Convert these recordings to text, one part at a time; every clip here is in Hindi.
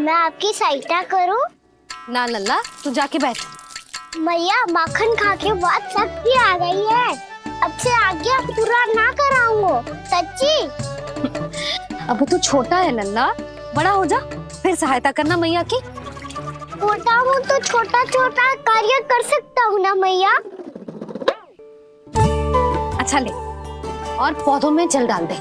मैं आपकी सहायता करूं? ना लल्ला, तू जाके बैठ। मैया माखन खा के बहुत शक्ति आ गई है। अब से आगे अब पूरा ना कराऊंगा, सच्ची। अब तू छोटा है लल्ला, बड़ा हो जा फिर सहायता करना मैया की। छोटा हूँ तो छोटा छोटा कार्य कर सकता हूँ ना मैया। अच्छा ले, और पौधों में जल डाल दे।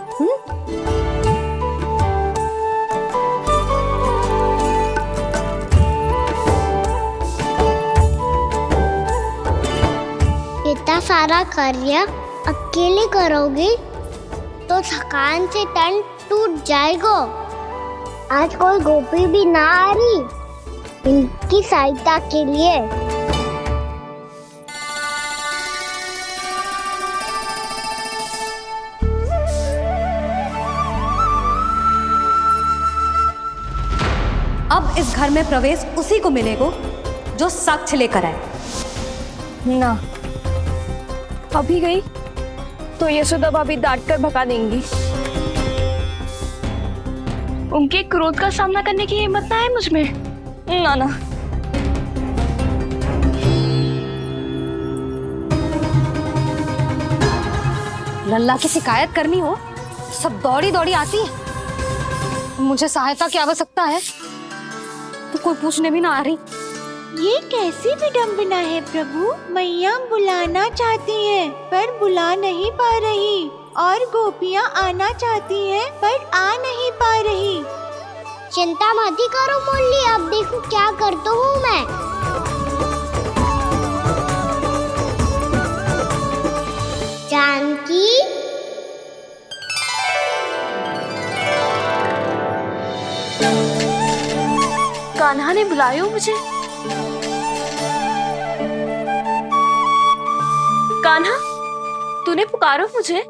इतना सारा कार्य अकेले करोगी तो थकान से तन टूट जाएगा। आज कोई गोपी भी ना आ रही इनकी सहायता के लिए। अब इस घर में प्रवेश उसी को मिलेगा जो साक्ष्य लेकर आए। ना, अभी गई तो यशोदा भाभी डांट कर भगा देंगी। उनके क्रोध का सामना करने की हिम्मत ना है मुझ में। ना ना, लल्ला की शिकायत करनी हो सब दौड़ी दौड़ी आती है। मुझे सहायता की आवश्यकता है तो कोई पूछने भी ना आ रही। ये कैसी विडंबना है प्रभु। मैया बुलाना चाहती हैं पर बुला नहीं पा रही, और गोपियाँ आना चाहती हैं पर आ नहीं पा रही। चिंता मत ही करो मुरली, अब देखो क्या करता हूँ मैं। जानकी, कान्हा ने बुलाया मुझे। कान्हा, तूने पुकारो मुझे।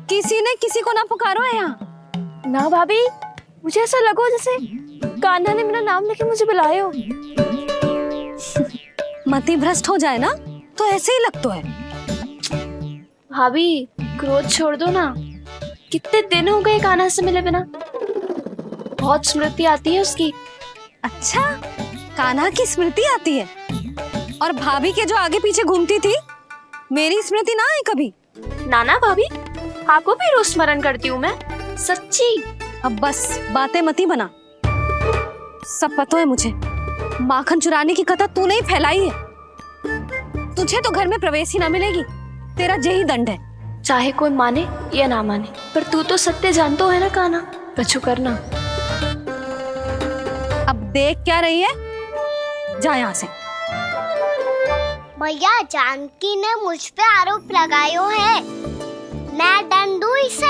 किसी ने किसी को ना पुकारो है यहाँ। ना भाभी, मुझे ऐसा लगो जैसे कान्हा ने मेरा नाम लेके मुझे बुलायो। मति भ्रष्ट हो जाए ना तो ऐसे ही लगता है। भाभी, क्रोध छोड़ दो ना। कितने दिन हो गए कान्हा से मिले बिना। बहुत स्मृति आती है उसकी। अच्छा, कान्हा की स्मृति आती है? और भाभी के जो आगे पीछे घूमती थी, मेरी स्मृति ना आई कभी? नाना भाभी, आपको भी रोज स्मरण करती हूँ मैं, सच्ची। अब बस बातें मत ही बना। सब पता है मुझे, माखन चुराने की कथा तूने ही फैलाई है। तुझे तो घर में प्रवेश ही ना मिलेगी, तेरा यही दंड है। चाहे कोई माने या ना माने, पर तू तो सत्य जानता है ना कान्हा। कछु करना। अब देख क्या रही है, जा यहाँ से। भैया, जानकी ने मुझ पे आरोप लगायो है, मैं दंड दूं इसे।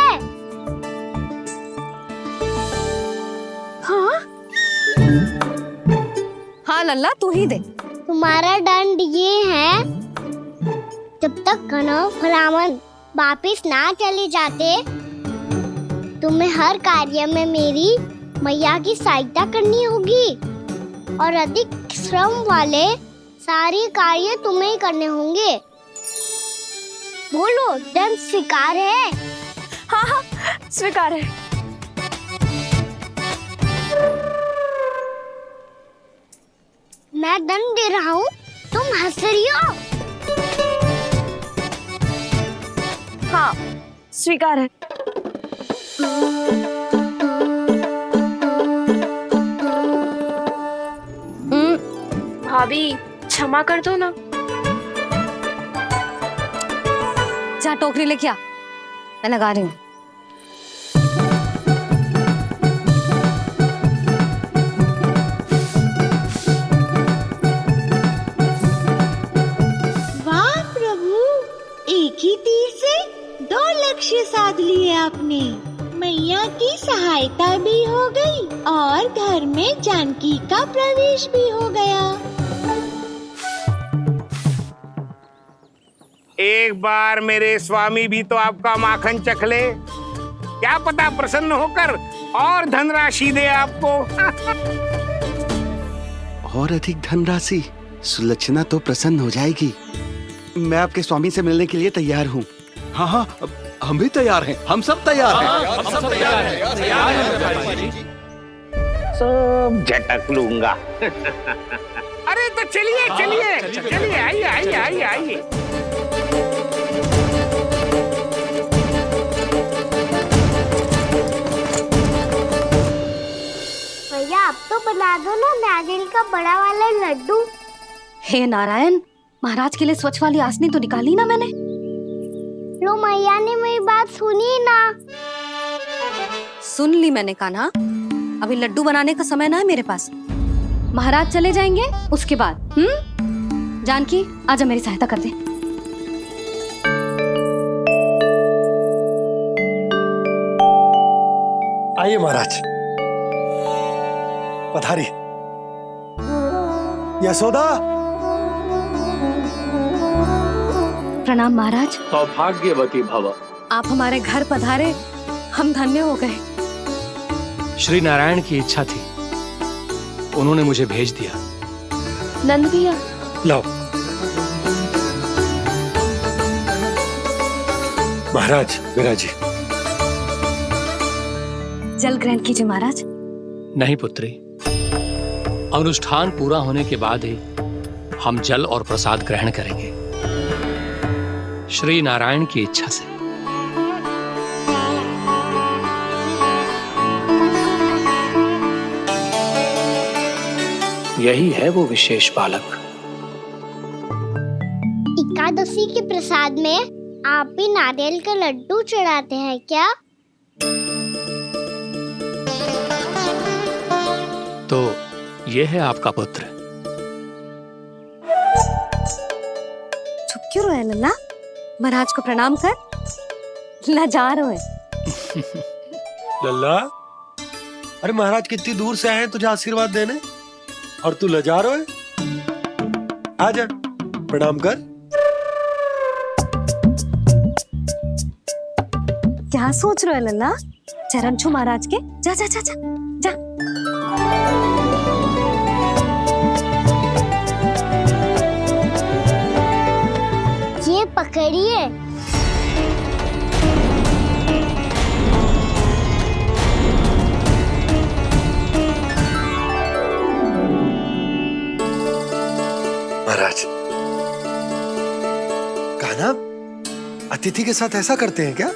हाँ हाँ लल्ला, तू ही दे। तुम्हारा दंड ये है, जब तक कनव ब्राह्मण वापिस ना चले जाते, तुम्हें हर कार्य में मेरी मैया की सहायता करनी होगी, और अधिक श्रम वाले सारे कार्य तुम्हें ही करने होंगे। बोलो, दंड स्वीकार है? हाँ हाँ, स्वीकार है। मैं दंड दे रहा हूँ, तुम हंस रही हो? हाँ, स्वीकार है। भाभी, क्षमा कर दो ना। जा टोकरी लेके आ, मैं लगा रही हूँ। वाह प्रभु, एक ही तीर से 2 लक्ष्य साध लिए आपने। मैया की सहायता भी हो गई और घर में जानकी का प्रवेश भी हो गया। एक बार मेरे स्वामी भी तो आपका माखन चख ले, क्या पता प्रसन्न होकर और धनराशि दे आपको। और अधिक धनराशि? सुलक्षणा तो प्रसन्न हो जाएगी। मैं आपके स्वामी से मिलने के लिए तैयार हूँ। हाँ हाँ, हम भी तैयार हैं, हम सब तैयार हैं। हम सब तैयार हैं, तैयार हैं व्यापारी जी। सब झटक लूंगा। अरे तो चलिए चलिए चलिए, आइए आइए आइए आइए। भैया आप तो बना दो ना नारियल का बड़ा वाला लड्डू। हे नारायण, महाराज के लिए स्वच्छ वाली आसनी तो निकाली ना मैंने। लो मैया ने मेरी बात सुनी ना। सुन ली मैंने कान्हा, अभी लड्डू बनाने का समय ना है मेरे पास। महाराज चले जाएंगे उसके बाद। जानकी आजा मेरी सहायता कर दे। आइए महाराज, पधारी। यशोदा। प्रणाम महाराज। सौभाग्यवती भव। आप हमारे घर पधारे, हम धन्य हो गए। श्री नारायण की इच्छा थी, उन्होंने मुझे भेज दिया। नंद भैया लाओ। महाराज विराजी। जल ग्रहण कीजिए महाराज। नहीं पुत्री, अनुष्ठान पूरा होने के बाद ही हम जल और प्रसाद ग्रहण करेंगे, श्री नारायण की इच्छा से। यही है वो विशेष बालक। एकादशी के प्रसाद में आप भी नारियल का लड्डू चढ़ाते हैं क्या? तो ये है आपका पुत्र। चुप क्यों रहे लल्ला? महाराज को प्रणाम कर। लजा रहे। लल्ला, अरे महाराज कितनी दूर से आए हैं तुझे आशीर्वाद देने, और तू लजा रहा है? आजा प्रणाम कर। क्या सोच रहे हो लल्ला? चरण छू महाराज के। जा जा जा जा जा। ये पकड़िए। महाराज, कान्हा अतिथि के साथ ऐसा करते हैं क्या?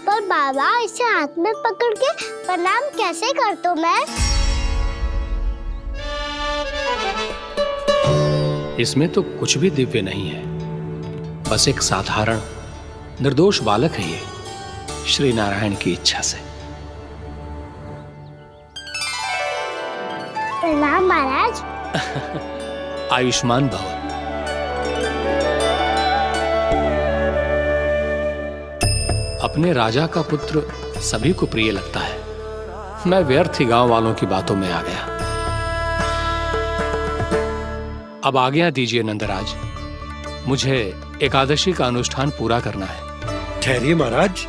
पर बाबा इसे हाथ में पकड़ के प्रणाम कैसे करता हूँ मैं? इसमें तो कुछ भी दिव्य नहीं है, बस एक साधारण निर्दोष बालक है ये, श्री नारायण की इच्छा से। प्रणाम महाराज। आयुष्मान भव। अपने राजा का पुत्र सभी को प्रिय लगता है। मैं व्यर्थ ही गांव वालों की बातों में आ गया। अब आज्ञा दीजिए नंदराज, मुझे एकादशी का अनुष्ठान पूरा करना है। ठहरिए महाराज,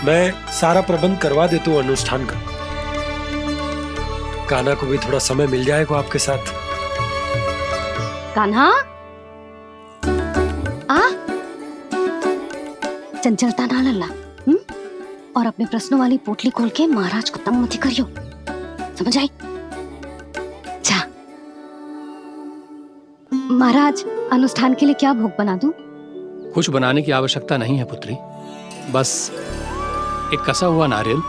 मैं सारा प्रबंध करवा देता हूँ अनुष्ठान का। कान्हा को भी थोड़ा समय मिल जाएगा आपके साथ। कान्हा आ, चंचलता ना लल्ला। और अपने प्रश्नों वाली पोटली खोल के महाराज को तंग मत करियो, समझ आई? जा। महाराज, अनुष्ठान के लिए क्या भोग बना दूं? कुछ बनाने की आवश्यकता नहीं है पुत्री, बस एक कसा हुआ नारियल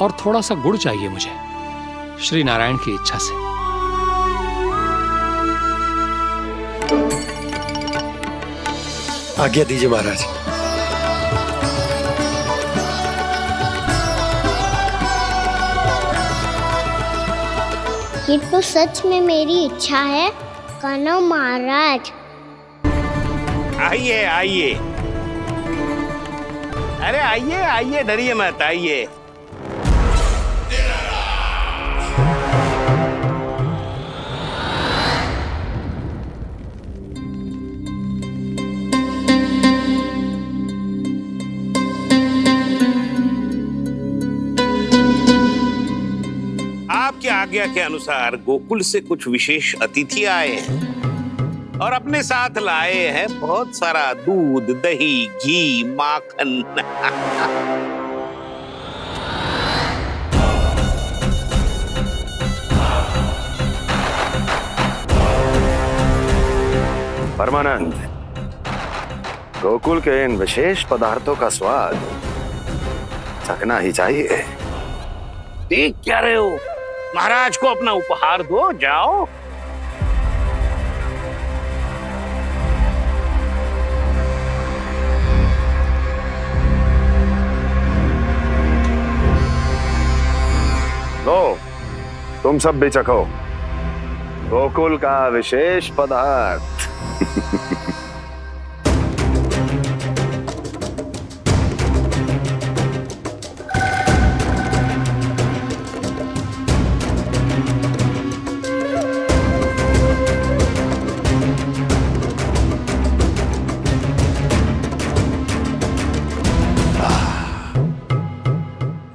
और थोड़ा सा गुड़ चाहिए मुझे, श्री नारायण की इच्छा से। आज्ञा दीजिए महाराज। ये तो सच में मेरी इच्छा है कान्हा महाराज। आइए आइए, अरे आइए आइए, डरिए मत, आइए। आपकी आज्ञा के अनुसार गोकुल से कुछ विशेष अतिथि आए हैं। और अपने साथ लाए हैं बहुत सारा दूध, दही, घी, माखन। परमानंद, गोकुल के इन विशेष पदार्थों का स्वाद चखना ही चाहिए। देख क्या रहे हो? महाराज को अपना उपहार दो, जाओ। लो, तुम सब भी चखो गोकुल का विशेष पदार्थ।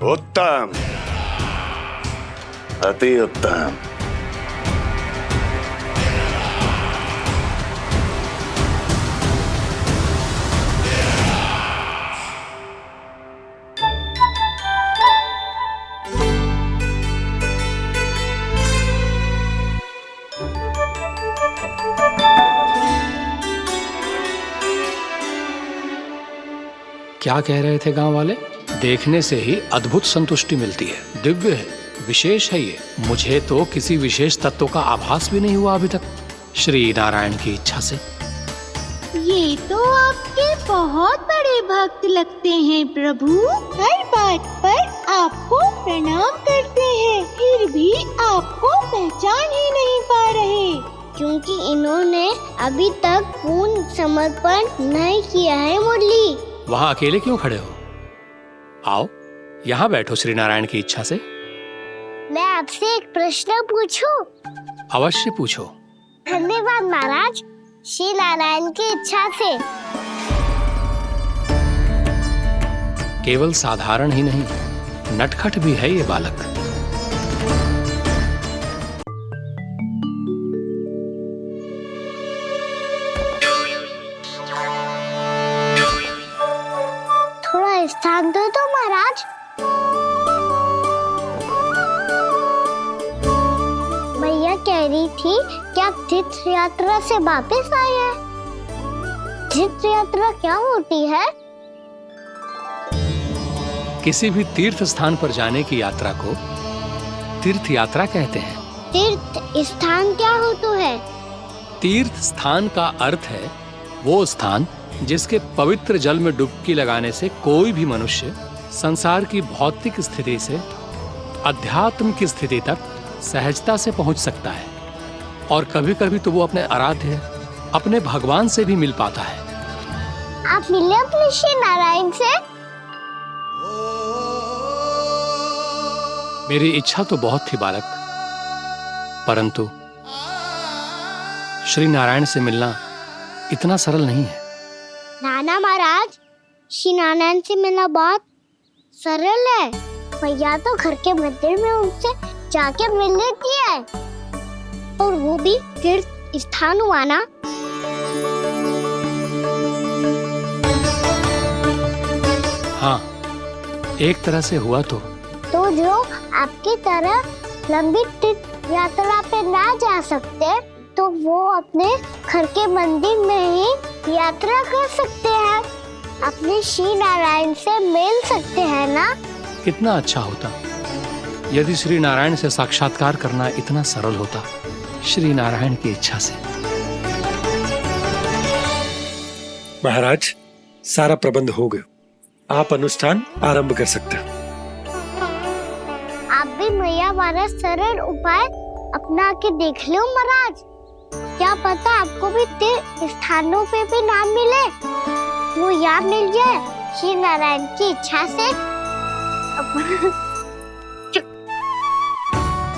उत्तम, अति उत्तम। क्या कह रहे थे गांव वाले? देखने से ही अद्भुत संतुष्टि मिलती है, दिव्य है, विशेष है ये। मुझे तो किसी विशेष तत्व का आभास भी नहीं हुआ अभी तक, श्री नारायण की इच्छा से। ये तो आपके बहुत बड़े भक्त लगते हैं प्रभु। हर बात पर आपको प्रणाम करते हैं, फिर भी आपको पहचान ही नहीं पा रहे। क्योंकि इन्होंने अभी तक पूर्ण समर्पण नहीं किया है मुरली। वहां अकेले क्यों खड़े हो? आओ यहाँ बैठो श्री नारायण की इच्छा से। मैं आपसे एक प्रश्न पूछूं? अवश्य पूछो। धन्यवाद महाराज, श्री नारायण की इच्छा से। केवल साधारण ही नहीं, नटखट भी है ये बालक। थोड़ा स्थान दो तो महाराज। भैया कह रही थी कि आप तीर्थ यात्रा से वापस आए हैं। तीर्थ यात्रा क्या होती है? किसी भी तीर्थ स्थान पर जाने की यात्रा को तीर्थ यात्रा कहते हैं। तीर्थ स्थान क्या होता है? तीर्थ स्थान का अर्थ है वो स्थान जिसके पवित्र जल में डुबकी लगाने से कोई भी मनुष्य संसार की भौतिक स्थिति से अध्यात्म की स्थिति तक सहजता से पहुंच सकता है, और कभी कभी तो वो अपने आराध्य, अपने भगवान से भी मिल पाता है। आप मिले अपने श्री नारायण से? मेरी इच्छा तो बहुत थी बालक, परंतु श्री नारायण से मिलना इतना सरल नहीं है। नाना महाराज, श्री नारायण से मिलना बहुत सरल है। भैया तो घर के मंदिर में उनसे जाके मिल लेती है, और वो भी तीर्थ स्थान हुआ ना। हाँ, एक तरह से हुआ तो जो आपकी तरह लंबी तीर्थ यात्रा पे ना जा सकते, तो वो अपने घर के मंदिर में ही यात्रा कर सकते हैं, अपने श्री नारायण से मिल सकते हैं ना। कितना अच्छा होता यदि श्री नारायण से साक्षात्कार करना इतना सरल होता, श्री नारायण की इच्छा से। महाराज, सारा प्रबंध हो गया, आप अनुष्ठान आरंभ कर सकते हैं। आप भी मैया वाला सरल उपाय अपना के देख लो महाराज। क्या पता आपको भी तीर्थ स्थानों पे भी नाम मिले, वो यहाँ मिल जाए श्री नारायण की इच्छा से।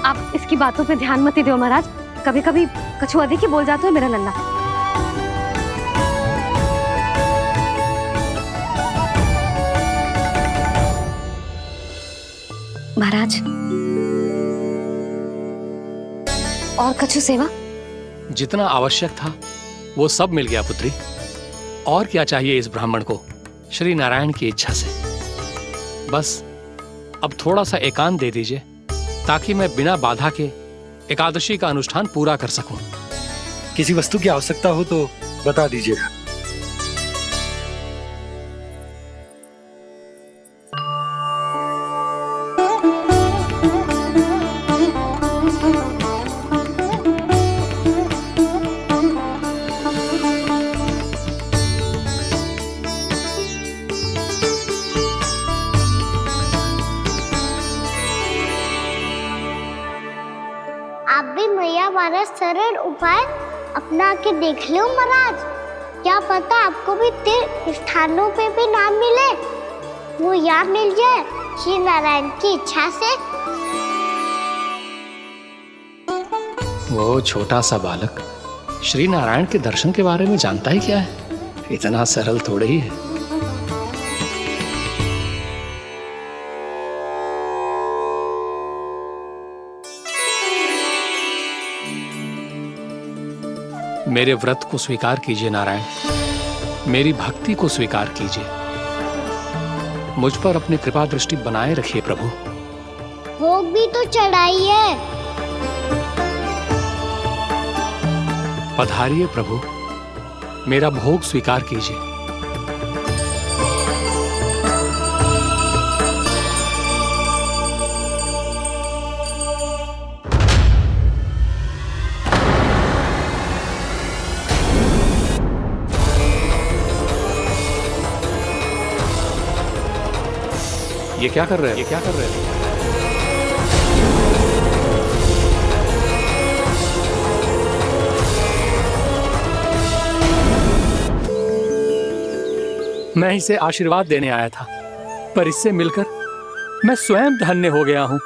आप इसकी बातों पे ध्यान मत दो महाराज, कभी कभी कछु अधिक ही बोल जाते हो मेरा लल्ला। महाराज, और कछु सेवा? जितना आवश्यक था वो सब मिल गया पुत्री। और क्या चाहिए इस ब्राह्मण को श्री नारायण की इच्छा से। बस अब थोड़ा सा एकांत दे दीजिए ताकि मैं बिना बाधा के एकादशी का अनुष्ठान पूरा कर सकूं। किसी वस्तु की आवश्यकता हो तो बता दीजिएगा। आप भी मैया वाला सरल उपाय अपना के देख लो महाराज। क्या पता आपको भी तीर्थ स्थानों पे भी नाम मिले, वो यहाँ मिल जाए श्री नारायण की इच्छा से। वो छोटा सा बालक श्री नारायण के दर्शन के बारे में जानता ही क्या है? इतना सरल थोड़े ही है। मेरे व्रत को स्वीकार कीजिए नारायण, मेरी भक्ति को स्वीकार कीजिए। मुझ पर अपनी कृपा दृष्टि बनाए रखिए प्रभु। भोग भी तो चढ़ाई है। पधारिए प्रभु, मेरा भोग स्वीकार कीजिए। ये क्या कर रहे हैं? ये क्या कर रहे हैं? मैं इसे आशीर्वाद देने आया था, पर इससे मिलकर मैं स्वयं धन्य हो गया हूं।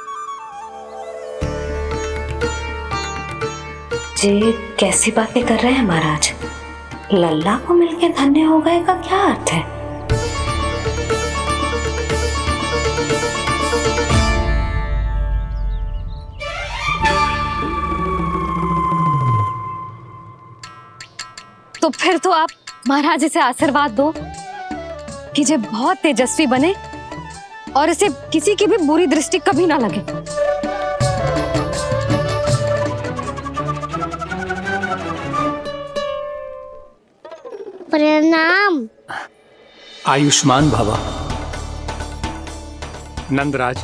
जी कैसी बातें कर रहे हैं महाराज? लल्ला को मिलके धन्य हो गए का क्या अर्थ है? तो फिर तो आप महाराज इसे आशीर्वाद दो कि ये बहुत तेजस्वी बने और इसे किसी की भी बुरी दृष्टि कभी ना लगे। प्रणाम। आयुष्मान भव। नंदराज,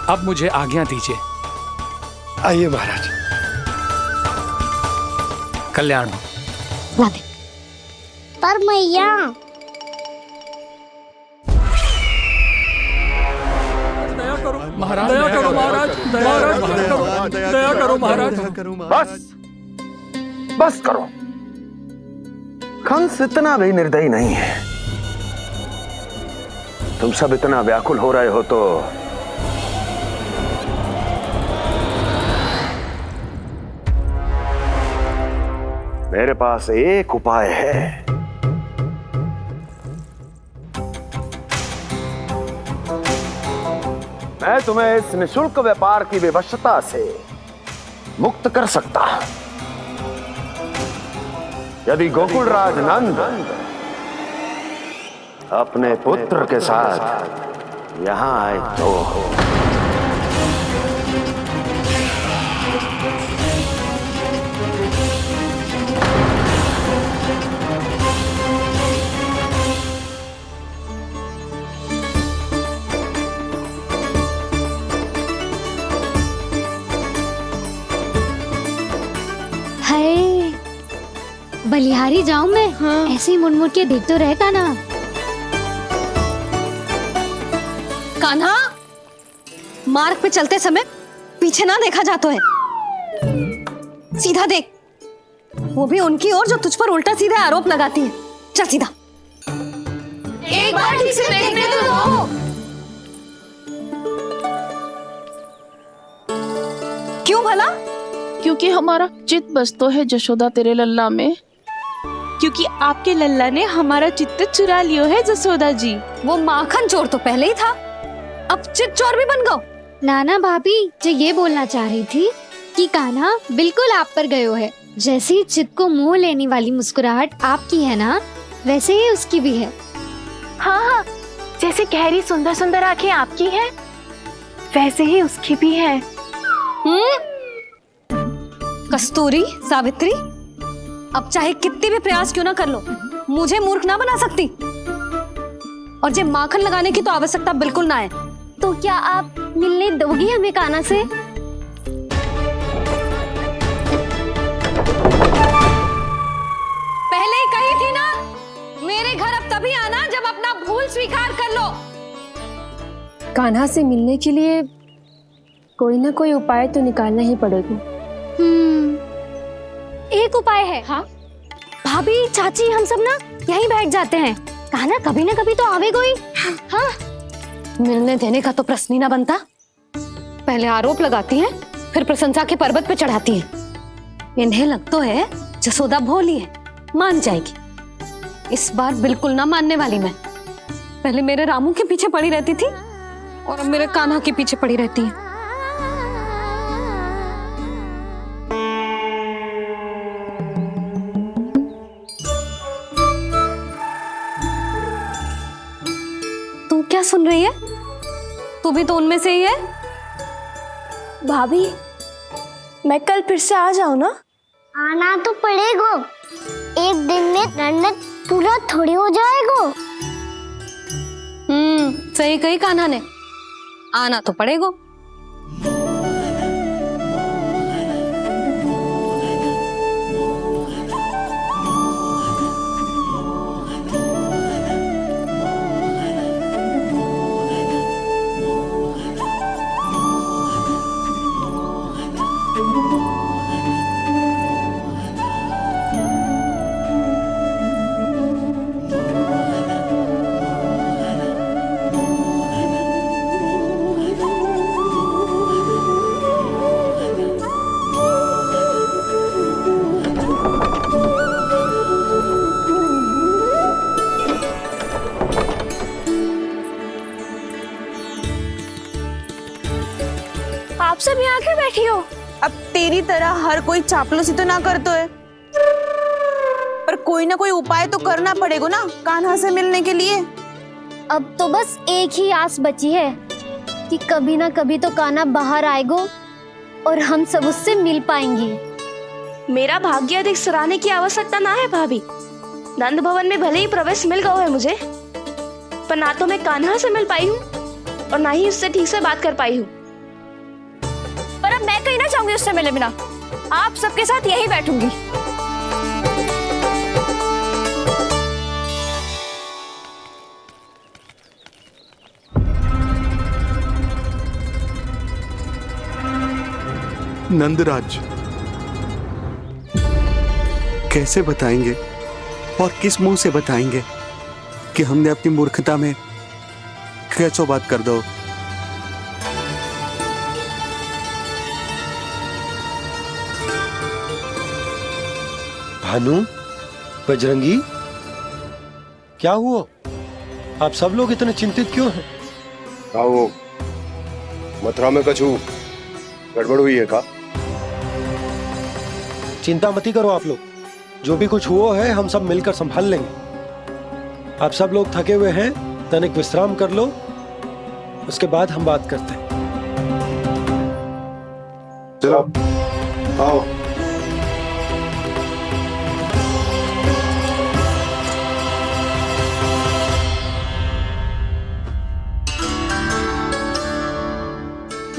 अब मुझे आज्ञा दीजिए। आइए महाराज। कल्याण हो। पर मैया महाराज, दया करो महाराज, दया करो महाराज। बस करो। कंस इतना भी निर्दयी नहीं है। तुम सब इतना व्याकुल हो रहे हो तो मेरे पास एक उपाय है। मैं तुम्हें इस निःशुल्क व्यापार की विवशता से मुक्त कर सकता हूं। यदि गोकुलराज नंद अपने पुत्र के साथ यहां आए तो बलिहारी जाऊं मैं? हाँ। ऐसे ही मुड़ के देख तो रहता ना। कान्हा, मार्ग पे चलते समय पीछे ना देखा जाता है, सीधा देख। वो भी उनकी ओर जो तुझ पर उल्टा सीधा आरोप लगाती है। चल सीधा। एक बार ठीक से देखने तो दो। क्यों भला? क्योंकि हमारा चित्त बसतो है जशोदा तेरे लल्ला में। क्योंकि आपके लल्ला ने हमारा चित्त चुरा लियो है जसोदा जी। वो माखन चोर तो पहले ही था, अब चित्त चोर भी बन गो। नाना भाभी जो ये बोलना चाह रही थी कि कान्हा बिल्कुल आप पर गयो है, जैसे ही चित को मोह लेने वाली मुस्कुराहट आपकी है ना, वैसे ही उसकी भी है। हाँ हाँ, जैसे गहरी सुंदर सुंदर आंखें आपकी हैं, वैसे ही उसकी भी है। कस्तूरी, सावित्री, अब चाहे कितने भी प्रयास क्यों ना कर लो, मुझे मूर्ख ना बना सकती। और जब माखन लगाने की तो आवश्यकता बिल्कुल ना है। तो क्या आप मिलने दोगी हमें कान्हा से? पहले ही कही थी ना, मेरे घर अब तभी आना जब अपना भूल स्वीकार कर लो। कान्हा से मिलने के लिए कोई ना कोई उपाय तो निकालना ही पड़ेगा। एक उपाय है। हाँ? भाभी, चाची, हम सब ना यहीं बैठ जाते हैं। कान्हा कभी ना कभी तो आवेगा ही। हाँ, मिलने देने का तो प्रश्न ही ना बनता। पहले आरोप लगाती हैं, फिर प्रशंसा के पर्वत पे चढ़ाती हैं। इन्हें लग तो है जसोदा भोली है, मान जाएगी। इस बार बिल्कुल ना मानने वाली मैं। पहले मेरे रामू के पीछे पड़ी रहती थी और अब मेरे कान्हा के पीछे पड़ी रहती है। तू क्या सुन रही है? तू भी तो उनमें से ही है। भाभी, मैं कल फिर से आ जाऊँ ना? आना तो पड़ेगा। एक दिन में रन्नत पूरा थोड़ी हो जाएगा। सही कही कान्हा ने, आना तो पड़ेगा। आप सब यहाँ क्यों बैठी हो? अब तेरी तरह हर कोई चापलूसी तो ना करता है, पर कोई ना कोई उपाय तो करना पड़ेगा ना कान्हा से मिलने के लिए। अब तो बस एक ही आस बची है कि कभी ना कभी तो कान्हा बाहर आएगा और हम सब उससे मिल पाएंगे। मेरा भाग्य अधिक सराहने की आवश्यकता ना है भाभी। नंद भवन में भले ही प्रवेश मिल गया है मुझे, पर ना तो मैं कान्हा से मिल पाई हूँ और ना ही उससे ठीक से बात कर पाई हूँ। पर अब मैं कहीं ना जाऊंगी उससे मिले बिना। आप सबके साथ यहीं बैठूंगी। नंदराज, कैसे बताएंगे और किस मुंह से बताएंगे कि हमने अपनी मूर्खता में कैसो बात कर दो। भानु, बजरंगी, क्या हुआ? आप सब लोग इतने चिंतित क्यों हैं? आओ, मथुरा में कछु गड़बड़ हुई है का? चिंता मत करो आप लोग, जो भी कुछ हुआ है हम सब मिलकर संभाल लेंगे। आप सब लोग थके हुए हैं, तनिक विश्राम कर लो, उसके बाद हम बात करते हैं। चलो, आओ।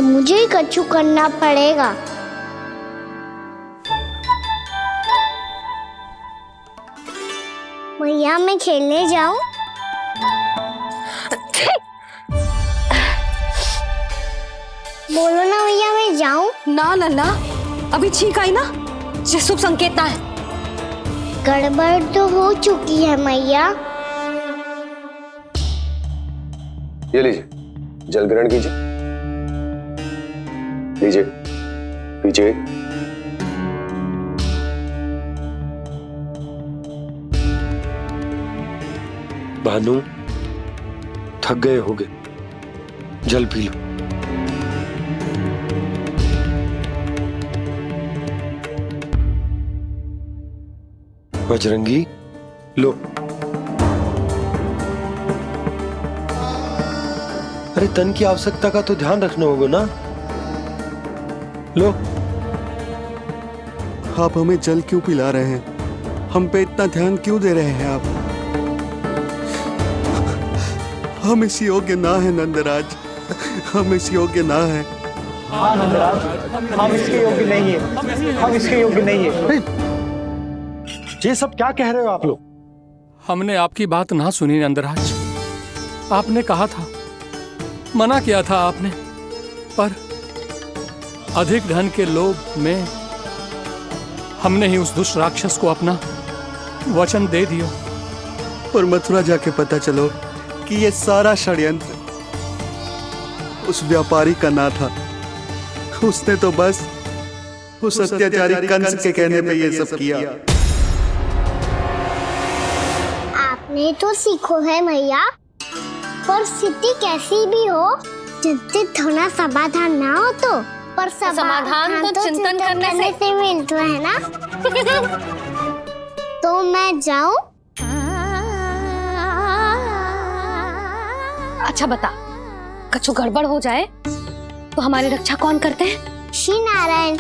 मुझे ही कछु करना पड़ेगा। मैया, मैं खेलने जाऊं? बोलो ना मैया, मैं जाऊं? ना लल्ला, अभी छींक आई ना, ये शुभ संकेत ना है। गड़बड़ तो हो चुकी है मैया। ये लीजिए, जल ग्रहण कीजिए। लीजिए, पीछे। भानु, थक गए होगे, जल पी लो। बजरंगी, लो। अरे तन की आवश्यकता का तो ध्यान रखना होगा ना। लो। आप हमें जल क्यों पिला रहे हैं? हम पे इतना ध्यान क्यों दे रहे हैं आप? हम इस योग्य ना है नंदराज, हम इस योग्य ना है। हाँ नंदराज, हम इसके योग्य नहीं है, हम इसके योग्य नहीं है। ये सब क्या कह रहे हो आप लोग? हमने आपकी बात ना सुनी नंदराज। आपने कहा था, मना किया था आपने, पर अधिक धन के लोभ में हमने ही उस दुष्ट राक्षस को अपना वचन दे दिया। और मथुरा जाके पता चलो कि ये सारा षड्यंत्र उस व्यापारी का ना था। उसने तो बस उस अत्याचारी कंस के कहने पे ये सब किया। आपने तो सीखो है मैया, पर स्थिति कैसी भी हो, चिंतित होना समाधान ना हो तो, पर समाधान तो चिंतन करने से मिलता है ना। तो मैं जाऊं? अच्छा बता, कछु गड़बड़ हो जाए तो हमारी रक्षा कौन करते हैं? श्री नारायण।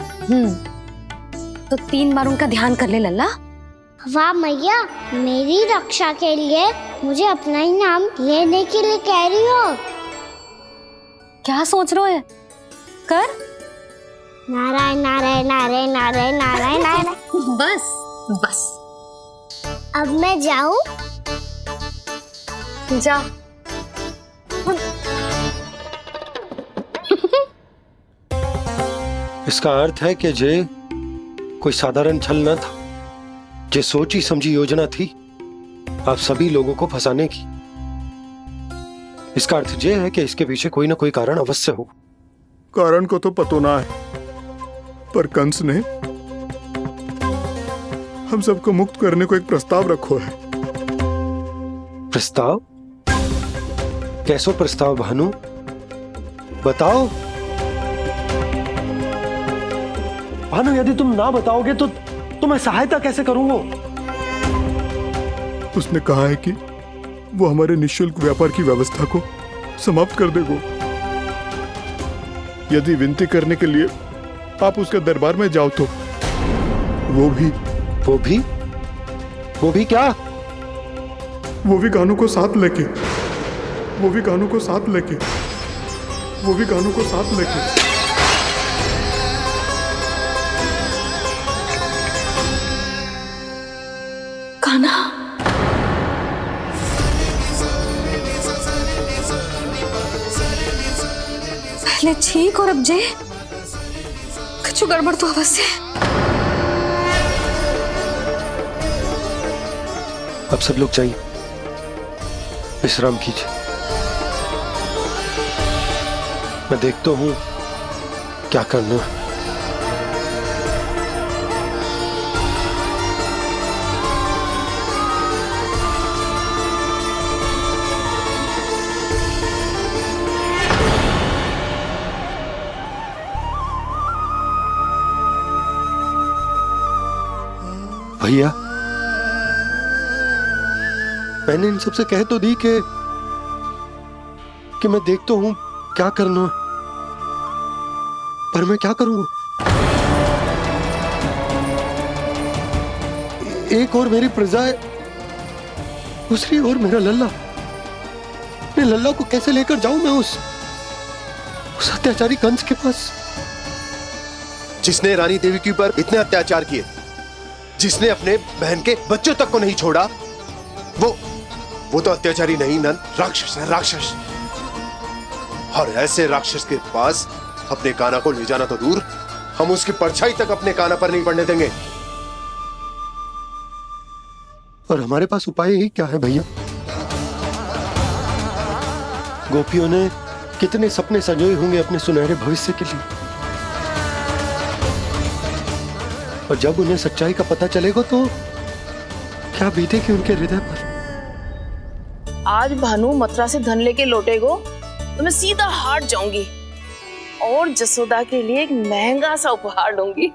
तो 3 बार उनका ध्यान कर ले लल्ला। वाह मैया, मेरी रक्षा के लिए मुझे अपना ही नाम लेने के लिए कह रही हो? क्या सोच रहे हो? कर। नारायण नारायण नारायण नारायण नारायण नारायण। बस बस। अब मैं जाऊं? जा। इसका अर्थ है कि जे कोई साधारण छल न था, जे सोची समझी योजना थी आप सभी लोगों को फंसाने की। इसका अर्थ ये है कि इसके पीछे कोई ना कोई कारण अवश्य हो। कारण को तो पतो ना है, पर कंस ने हम सबको मुक्त करने को एक प्रस्ताव रखो है। प्रस्ताव? कैसो प्रस्ताव भानु, बताओ। भानु, यदि तुम ना बताओगे तो मैं सहायता कैसे करूंगा? उसने कहा है कि वो हमारे निःशुल्क व्यापार की व्यवस्था को समाप्त कर देगा यदि विनती करने के लिए आप उसके दरबार में जाओ तो। वो भी क्या? वो भी गानों को साथ लेके, वो भी गानों को साथ लेके, वो भी गानों को साथ लेके। कान्हा, पहले ठीक और अब जे कुछ गड़बड़ तो अवश्य है। अब सब लोग जाइए, विश्राम कीजिए। मैं देखता हूं क्या करना है। भैया, मैंने इन सबसे कह तो दी कि मैं देखता हूं क्या करना, पर मैं क्या करूंगा? एक और मेरी प्रजा है, दूसरी ओर मेरा लल्ला। मैं लल्ला को कैसे लेकर जाऊं मैं उस अत्याचारी कंस के पास, जिसने रानी देवी के ऊपर इतने अत्याचार किए, जिसने अपने बहन के बच्चों तक को नहीं छोड़ा, वो तो अत्याचारी नहीं नंद, राक्षस है, राक्षस। और ऐसे राक्षस के पास अपने कान्हा को ले जाना तो दूर, हम उसकी परछाई तक अपने कान्हा पर नहीं पड़ने देंगे। और हमारे पास उपाय ही क्या है भैया? गोपियों ने कितने सपने सजोए होंगे अपने सुनहरे भविष्य के लिए, और जब उन्हें सच्चाई का पता चलेगा तो क्या बीतेगी उनके हृदय पर। आज भानु मथुरा से धन लेके लौटेगो तो मैं सीधा हाट जाऊंगी और जसोदा के लिए एक महंगा सा उपहार दूंगी।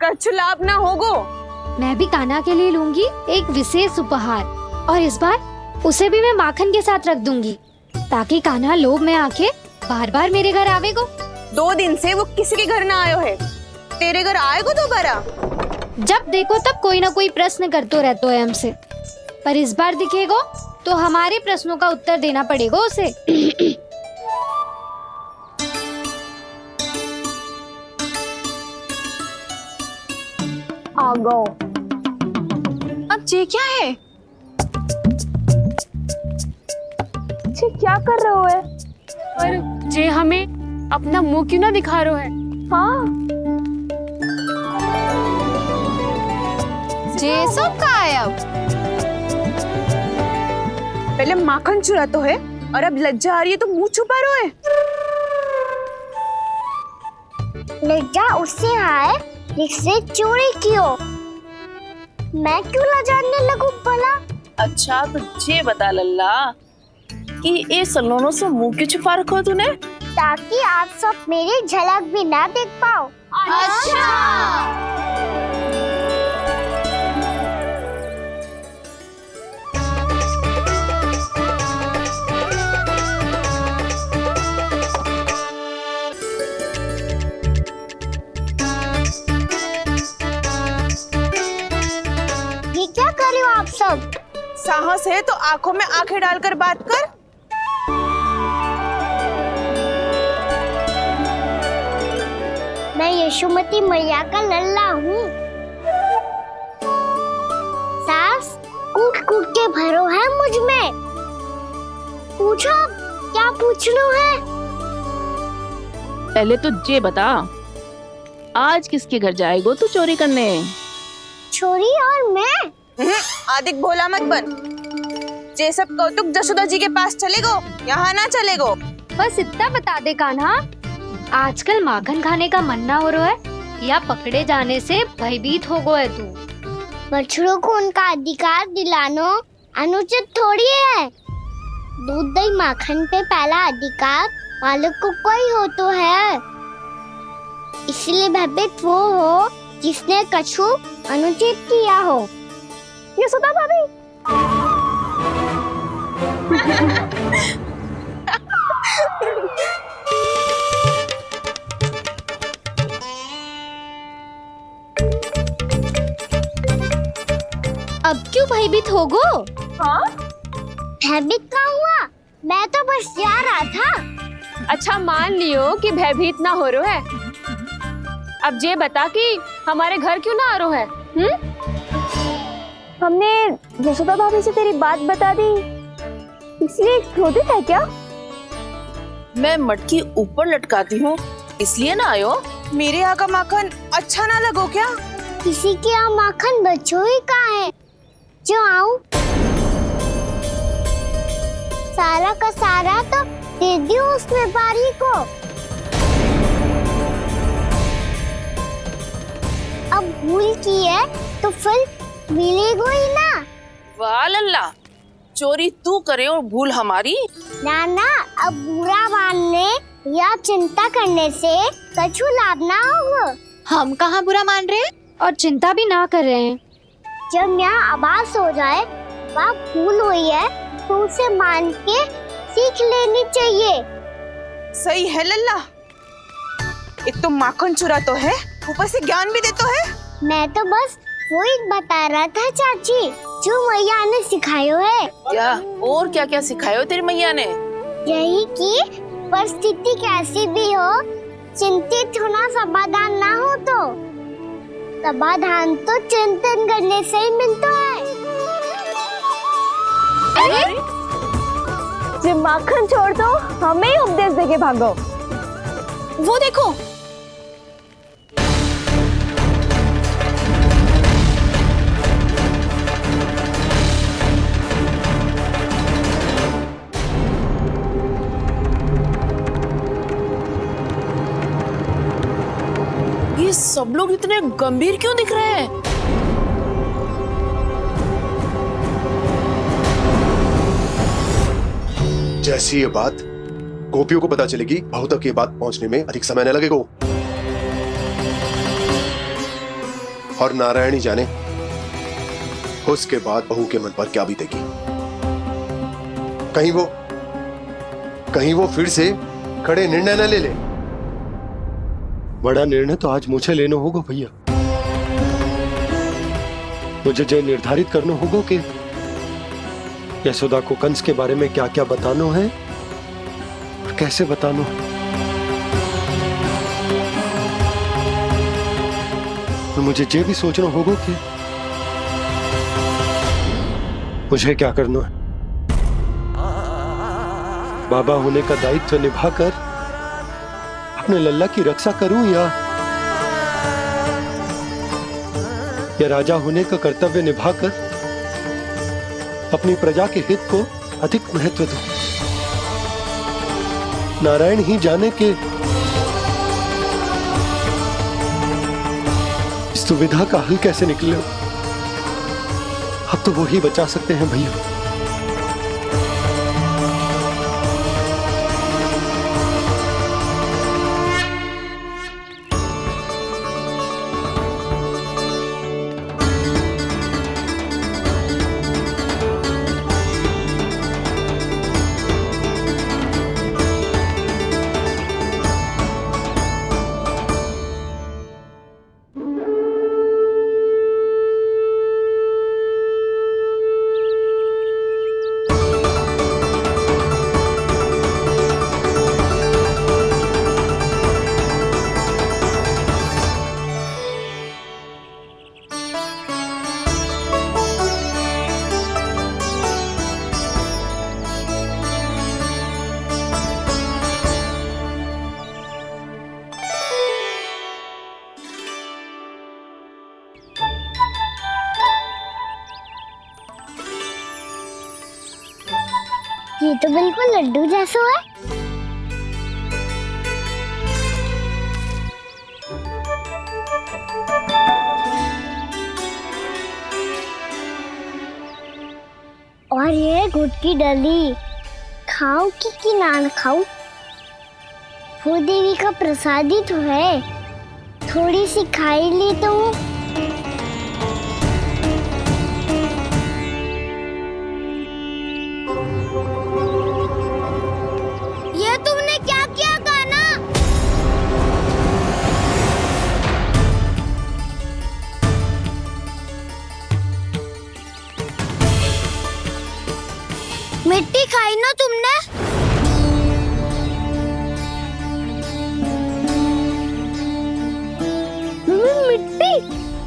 कछु लाभ ना होगो, मैं भी कान्हा के लिए लूंगी एक विशेष उपहार, और इस बार उसे भी मैं माखन के साथ रख दूंगी, ताकि कान्हा लोभ में आके बार बार मेरे घर आवेगो। 2 दिन से वो किसी के घर ना आयो है, तेरे घर आएगो दोबारा? जब देखो तब कोई ना कोई प्रश्न करते रहते है हमसे, पर इस बार दिखेगो तो हमारे प्रश्नों का उत्तर देना पड़ेगा उसे। आ गो। अब ये क्या है? ये क्या कर रहे हो है? पर जे हमें अपना मुंह क्यों ना दिखा रहे है? हाँ, जे सब का है अब? पहले माखन चुरा तो है और अब लज्जा आ रही है तो मुंह छुपा रहे है। लज्जा उससे आए जिससे चोरी की हो। मैं क्यों लजाने लगूं भला? अच्छा तो ये बता लल्ला कि ये सलोनों से मुंह क्यों छुपा रखो तूने? ताकि आप सब मेरी झलक भी ना देख पाओ। अच्छा। ये क्या कर रहे हो आप सब? साहस है तो आंखों में आंखें डालकर बात कर। मैं यशोमती मैया का लल्ला हूँ। सास कूट कूट के भरो है मुझ में। पूछो क्या पूछना है? पहले तो ये बता, आज किसके घर जाएगो तू चोरी करने? छोरी और मैं? आदिक भोला मत बन। ये सब कौतुक जशोदा जी के पास चलेगो, यहाँ ना चलेगो। बस इतना बता दे कान्हा, आजकल माखन खाने का मन ना हो रहा है या पकड़े जाने से भयभीत हो गए तू? बछड़ों को उनका अधिकार दिलाना अनुचित थोड़ी है। दूध दही माखन पे पहला अधिकार मालिक को कोई हो तो है। इसलिए भयभीत वो हो जिसने कछु अनुचित किया हो। यशोदा भाभी। अब क्यों भयभीत हो गो? हाँ? भयभीत का हुआ? मैं तो बस जा रहा था। अच्छा मान लियो कि भयभीत ना हो रहा है। अब ये बता कि हमारे घर क्यों ना आ रहा है? हमने यशोदा भाभी से तेरी बात बता दी, इसलिए क्रोधित है क्या? मैं मटकी ऊपर लटकाती हूँ इसलिए ना आयो? मेरे यहाँ का माखन अच्छा ना लगो क्या? किसी के यहाँ माखन बच्चों ही कहाँ है जो आऊं? सारा का सारा तो दे दियो उस व्यापारी को। अब भूल की है तो फिर मिलेगो ही ना। वाह लल्ला, चोरी तू करे और भूल हमारी? ना ना, अब बुरा मानने या चिंता करने से कछु लाभ ना होगा। हम कहाँ बुरा मान रहे हैं और चिंता भी ना कर रहे हैं। जब यहाँ आभास हो जाए वह भूल हुई है तो उसे मान के सीख लेनी चाहिए। सही है लल्ला, एक तो माखन चुरा तो है, ऊपर से ज्ञान भी देता है। मैं तो बस वही बता रहा था चाची जो मैया ने सिखायो है। क्या और क्या क्या सिखायो तेरी मैया ने? यही कि परिस्थिति कैसी भी हो चिंतित होना समाधान ना हो तो समाधान तो चिंतन करने से ही मिलता है। जब माखन छोड़ दो हमें ही उपदेश देके भागो। वो देखो, ये सब लोग इतने गंभीर क्यों दिख रहे हैं? जैसी ये बात गोपियों को पता चलेगी, बहू तक ये बात पहुंचने में अधिक समय न लगेगा। और नारायणी जाने उसके बाद बहू के मन पर क्या बीतेगी? कहीं वो फिर से खड़े निर्णय न ले ले। बड़ा निर्णय तो आज मुझे लेना होगा भैया। मुझे जो निर्धारित करना होगा कि यशोदा को कंस के बारे में क्या क्या बताना है और कैसे बताना है। और मुझे ये भी सोचना होगा कि मुझे क्या करना है। बाबा होने का दायित्व निभाकर अपने लल्ला की रक्षा करूं या राजा होने का कर्तव्य निभाकर अपनी प्रजा के हित को अधिक महत्व दूं। नारायण ही जाने के इस दुविधा का हल कैसे निकले। अब तो वो ही बचा सकते हैं भैया। ये तो बिल्कुल लड्डू जैसा है। और ये गुड़ की डली खाऊं कि ना खाऊं? वो देवी का प्रसाद ही तो है, थोड़ी सी खाई ली तो। ये तुमने क्या किया कान्हा? मिट्टी खाई ना तुमने? मिट्टी?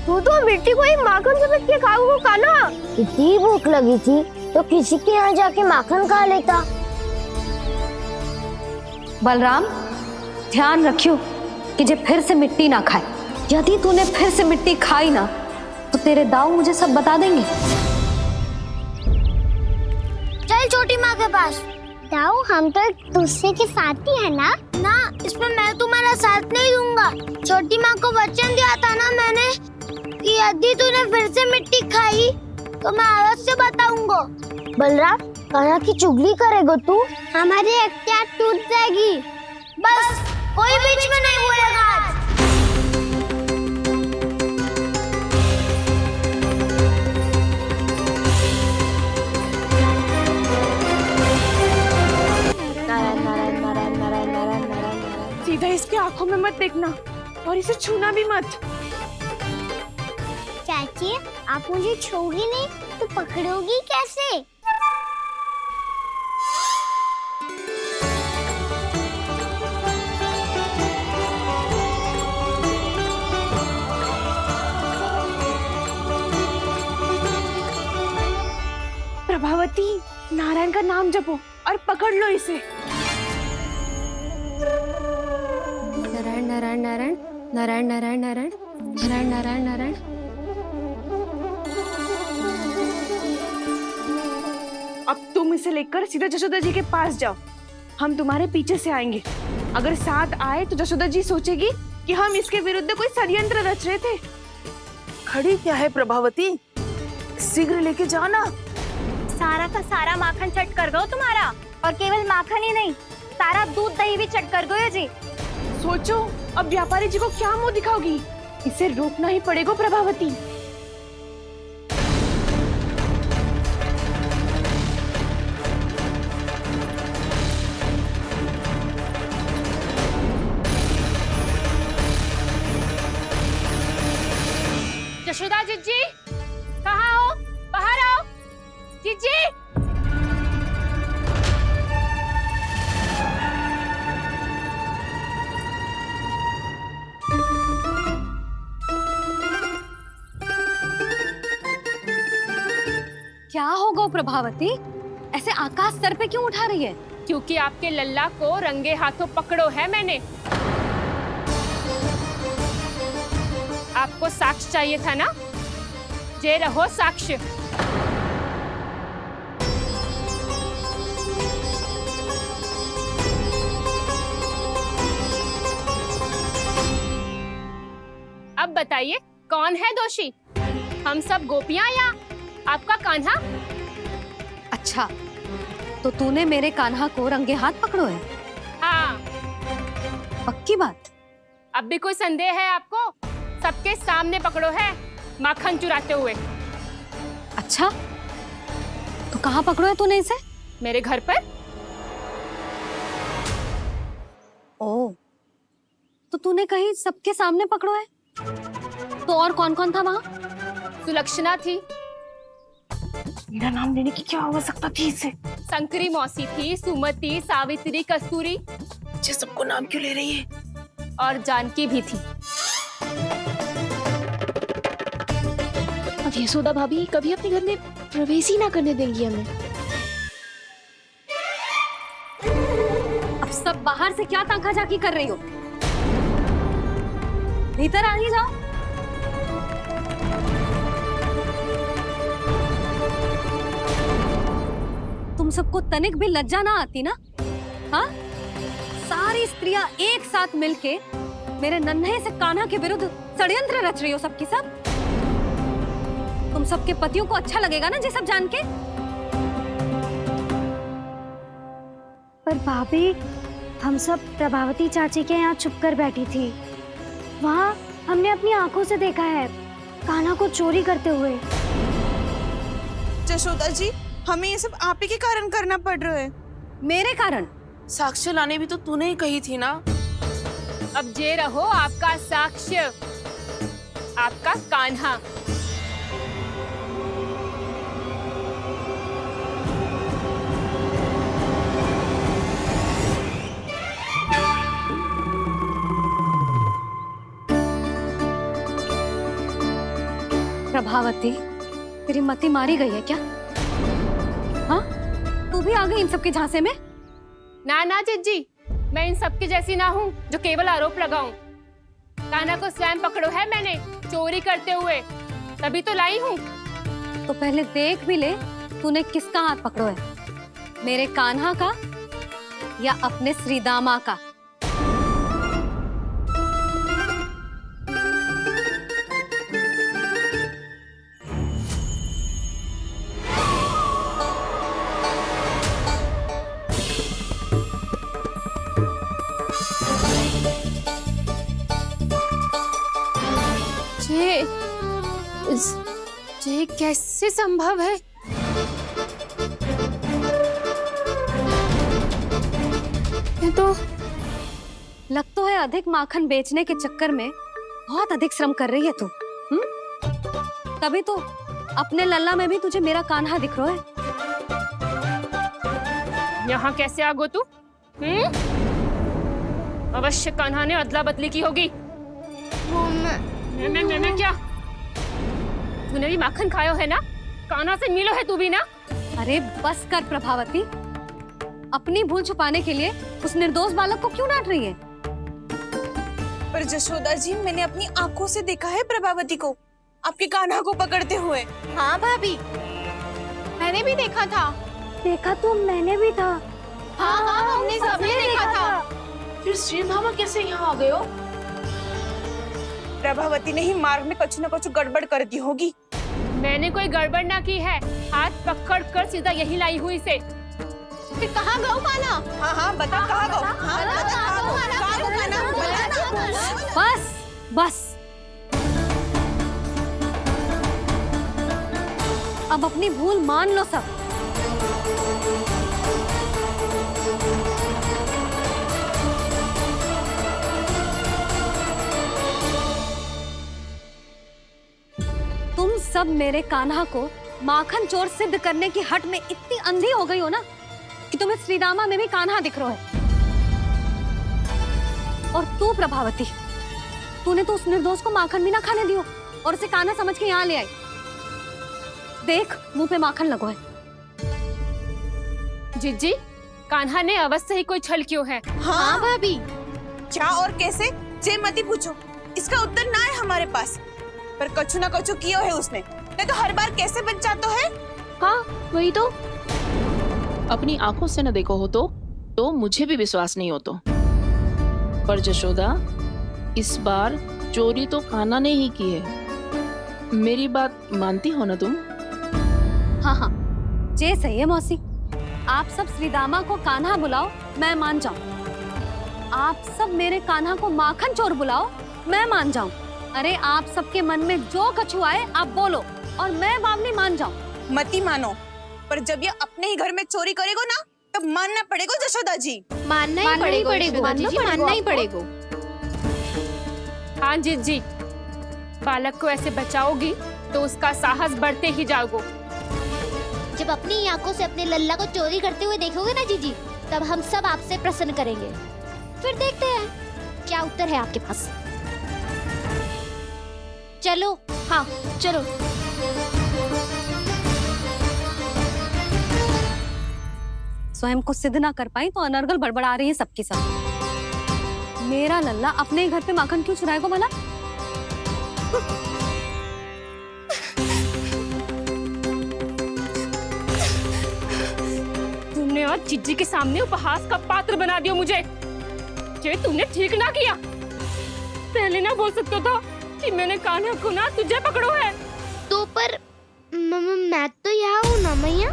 तू तो मिट्टी को ही माखन से मिट्टी खाओगे कान्हा। इतनी भूख लगी थी तो किसी के यहाँ जाके माखन खा लेता। बलराम, ध्यान रखियो कि जे फिर से मिट्टी ना खाए। यदि तूने फिर से मिट्टी खाई ना तो तेरे दाऊ मुझे सब बता देंगे। चल छोटी माँ के पास। दाऊ, हम तो एक दूसरे के साथी है ना? ना, इसमें मैं तुम्हारा साथ नहीं दूंगा। छोटी माँ को वचन दिया था ना मैंने कि यदि तूने फिर से मिट्टी खाई तो मैं आवाज से बताऊंगा। बलराम, कान्हा की चुगली करेगा तू? हमारी अख्तियार टूट जाएगी। बस कोई बीच में नहीं बोलेगा आज। सीधा इसके आंखों में मत देखना और इसे छूना भी मत। चाची, आप मुझे छोड़ोगी नहीं तो पकड़ोगी कैसे? प्रभावती, नारायण का नाम जपो और पकड़ लो इसे। नारायण नारायण नारायण नारायण नारायण नारायण नारायण नारायण नारायण। अब तुम इसे लेकर सीधा जशोदा जी के पास जाओ। हम तुम्हारे पीछे से आएंगे। अगर साथ आए तो जशोदा जी सोचेगी कि हम इसके विरुद्ध कोई षड्यंत्र रच रहे थे। खड़ी क्या है प्रभावती, शीघ्र लेके जाना। सारा का सारा माखन चट कर गो तुम्हारा, और केवल माखन ही नहीं, सारा दूध दही भी चट कर गो जी। सोचो अब व्यापारी जी को क्या मुंह दिखाओगी। इसे रोकना ही पड़ेगा प्रभावती। जशोदा जिज्जी, कहाँ हो? बाहर आओ जिज्जी। क्या होगा प्रभावती? ऐसे आकाश सर पे क्यों उठा रही है? क्योंकि आपके लल्ला को रंगे हाथों पकड़ो है मैंने। आपको साक्ष्य चाहिए था ना? जे रहो साक्ष्य। अब बताइए कौन है दोषी? हम सब गोपियां या आपका कान्हा? अच्छा, तो तूने मेरे कान्हा को रंगे हाथ पकड़ो है? हाँ। पक्की बात? अब भी कोई संदेह है आपको? सबके सामने पकड़ो है माखन चुराते हुए। अच्छा, तो कहाँ पकड़ो है तूने इसे? मेरे घर पर। ओ, तो तूने कहीं सबके सामने पकड़ो है? तो और कौन कौन था वहाँ? सुलक्षणा थी। मेरा नाम लेने की क्या आवश्यकता थी इसे? संकरी मौसी थी, सुमति, सावित्री, कस्तूरी। ये सबको नाम क्यों ले रही है? और जानकी भी थी। अब यशोदा भाभी कभी अपने घर में प्रवेश ही ना करने देंगी हमें। अब सब बाहर से क्या ताका झाकी कर रही हो? भीतर आ ही जाओ। तुम सबको तनिक भी लज्जा ना आती ना? हाँ? सारी स्त्रियां एक साथ मिलके मेरे नन्हे से कान्हा के विरुद्ध षड्यंत्र रच रही हो सबकी सब। तुम सबके पतियों को अच्छा लगेगा ना ये सब जान के? पर भाभी, हम सब प्रभावती चाची के यहाँ छुप कर बैठी थी। वहाँ हमने अपनी आंखों से देखा है कान्हा को चोरी करते हुए। जशोदा जी, हमें ये सब आप ही के कारण करना पड़ रहा है। मेरे कारण? साक्ष्य लाने भी तो तूने ही कही थी ना। अब जे रहो आपका साक्ष्य, आपका कान्हा। प्रभावती, तेरी मति मारी गई है क्या? हाँ? तू भी आ गई इन सबके झांसे में? ना ना जिज्जी, मैं इन सबके जैसी ना हूँ जो केवल आरोप लगाऊं। कान्हा को स्वयं पकड़ो है मैंने चोरी करते हुए, तभी तो लाई हूँ। तो पहले देख भी ले तूने किसका हाथ पकड़ो है, मेरे कान्हा का या अपने श्रीदामा का? ये कैसे संभव है? ये तो लग तो है अधिक माखन बेचने के चक्कर में बहुत अधिक श्रम कर रही है तू। तभी तो अपने लल्ला में भी तुझे मेरा कान्हा दिख रहा है। यहाँ कैसे आ गो तू? अवश्य कान्हा ने अदला बदली की होगी। मैं क्या? तूने भी माखन खायो है ना? कान्हा से मिलो है तू भी ना? अरे बस कर प्रभावती, अपनी भूल छुपाने के लिए उस निर्दोष बालक को क्यों डांट रही है? पर जशोदा जी, मैंने अपनी आंखों से देखा है प्रभावती को आपके कान्हा को पकड़ते हुए। हाँ भाभी, मैंने भी देखा था। देखा तो मैंने भी था। हाँ हाँ, हमने सबने देखा था। फिर श्रीधामा कैसे यहाँ आ गए हो? प्रभावती ने ही मार्ग में कुछ न कुछ गड़बड़ कर दी होगी। मैंने कोई गड़बड़ ना की है, हाथ पकड़ कर सीधा यही लाई हुई से। फिर कहाँ गौ कान्हा? हाँ हाँ बता, कहाँ गौ? बस बस, अब अपनी भूल मान लो सब। सब मेरे कान्हा को माखन चोर सिद्ध करने की हट में इतनी अंधी हो गई हो ना कि तुम्हें श्रीदामा में भी कान्हा दिख रहा है। और तू प्रभावती, तूने तो उस निर्दोष को माखन भी ना खाने दियो और उसे कान्हा समझ के यहाँ ले आई। देख, मुंह पे माखन लगो है। जिज्जी, कान्हा ने अवश्य ही कोई छल क्यों है। हाँ भाभी, क्या और कैसे जे मती पूछो, इसका उत्तर ना है हमारे पास। पर कछु ना कछु कियो है उसने, नहीं तो हर बार कैसे बच जाता है। हाँ वही तो, अपनी आंखों से न देखो हो तो मुझे भी विश्वास नहीं हो तो। पर जशोदा, इस बार चोरी तो कान्हा ने ही की है। मेरी बात मानती हो ना तुम? हाँ हाँ, जे सही है मौसी। आप सब श्रीदामा को कान्हा बुलाओ, मैं मान जाऊं। आप सब मेरे कान्हा को माखन चोर बुलाओ, मैं मान जाऊं। अरे आप सबके मन में जो कछु आए आप बोलो और मैं बावली मान जाऊं। मती मानो, पर जब ये अपने ही घर में चोरी करेगो ना तब मानना पड़ेगा जशोदा जी। मानना ही पड़ेगा, मानना ही पड़ेगा। हाँ जिज्जी, बालक को ऐसे बचाओगी तो उसका साहस बढ़ते ही जाओगे। जब अपनी आंखों से अपने लल्ला को चोरी करते हुए देखोगे ना जीजी, तब हम सब आपसे प्रसन्न करेंगे। फिर देखते हैं क्या उत्तर है आपके पास। चलो। हाँ चलो। स्वयं को सिद्ध ना कर पाई तो अनर्गल बड़बड़ा रही है सबके साथ। मेरा लल्ला अपने ही घर पे माखन क्यों चुराएगा भला? तुमने आज जिज्जी के सामने उपहास का पात्र बना दिया मुझे। ये तुमने ठीक ना किया। पहले ना बोल सकता था कि मैंने कान्हा को ना तुझे पकड़ो है। तो पर मैं तो यहाँ हूँ ना मैया।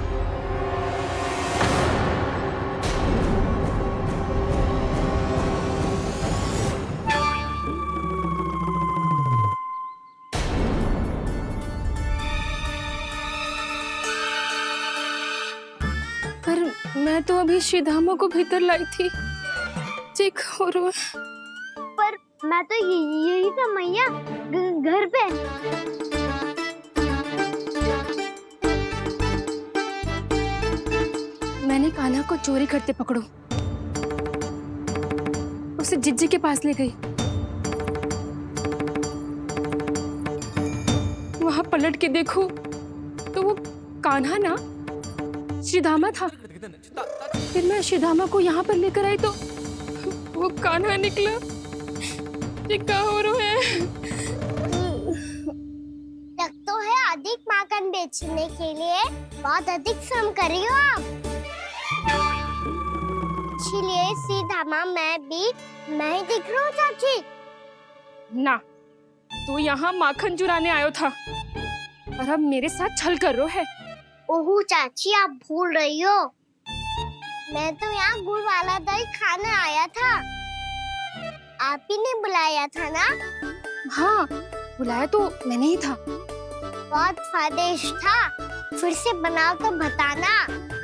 पर मैं तो अभी श्रीधामा को भीतर लाई थी। चेक हो रहा। पर मैं तो यही था मैया, घर पे। मैंने कान्हा को चोरी करते पकड़ो, उसे जिज्जी के पास ले गई। वहां पलट के देखो तो वो कान्हा ना श्रीधामा था। फिर मैं श्रीधामा को यहाँ पर लेकर आई तो वो कान्हा निकला। ये क्या हो रहा है? लगता है अधिक माखन बेचने के लिए बहुत अधिक श्रम कर रही हो आप। इसलिए सीधामा मैं ही दिख रहा हूँ चाची। ना, तू यहाँ माखन चुराने आयो था और अब मेरे साथ छल कर रहा है। ओह चाची, आप भूल रही हो, मैं तो यहाँ गुड़ वाला दही खाने आया था। आप ही ने बुलाया था ना? हाँ, बुलाया तो मैंने ही था। बहुत स्वादिष्ट था। फिर से बनाओ तो बताना,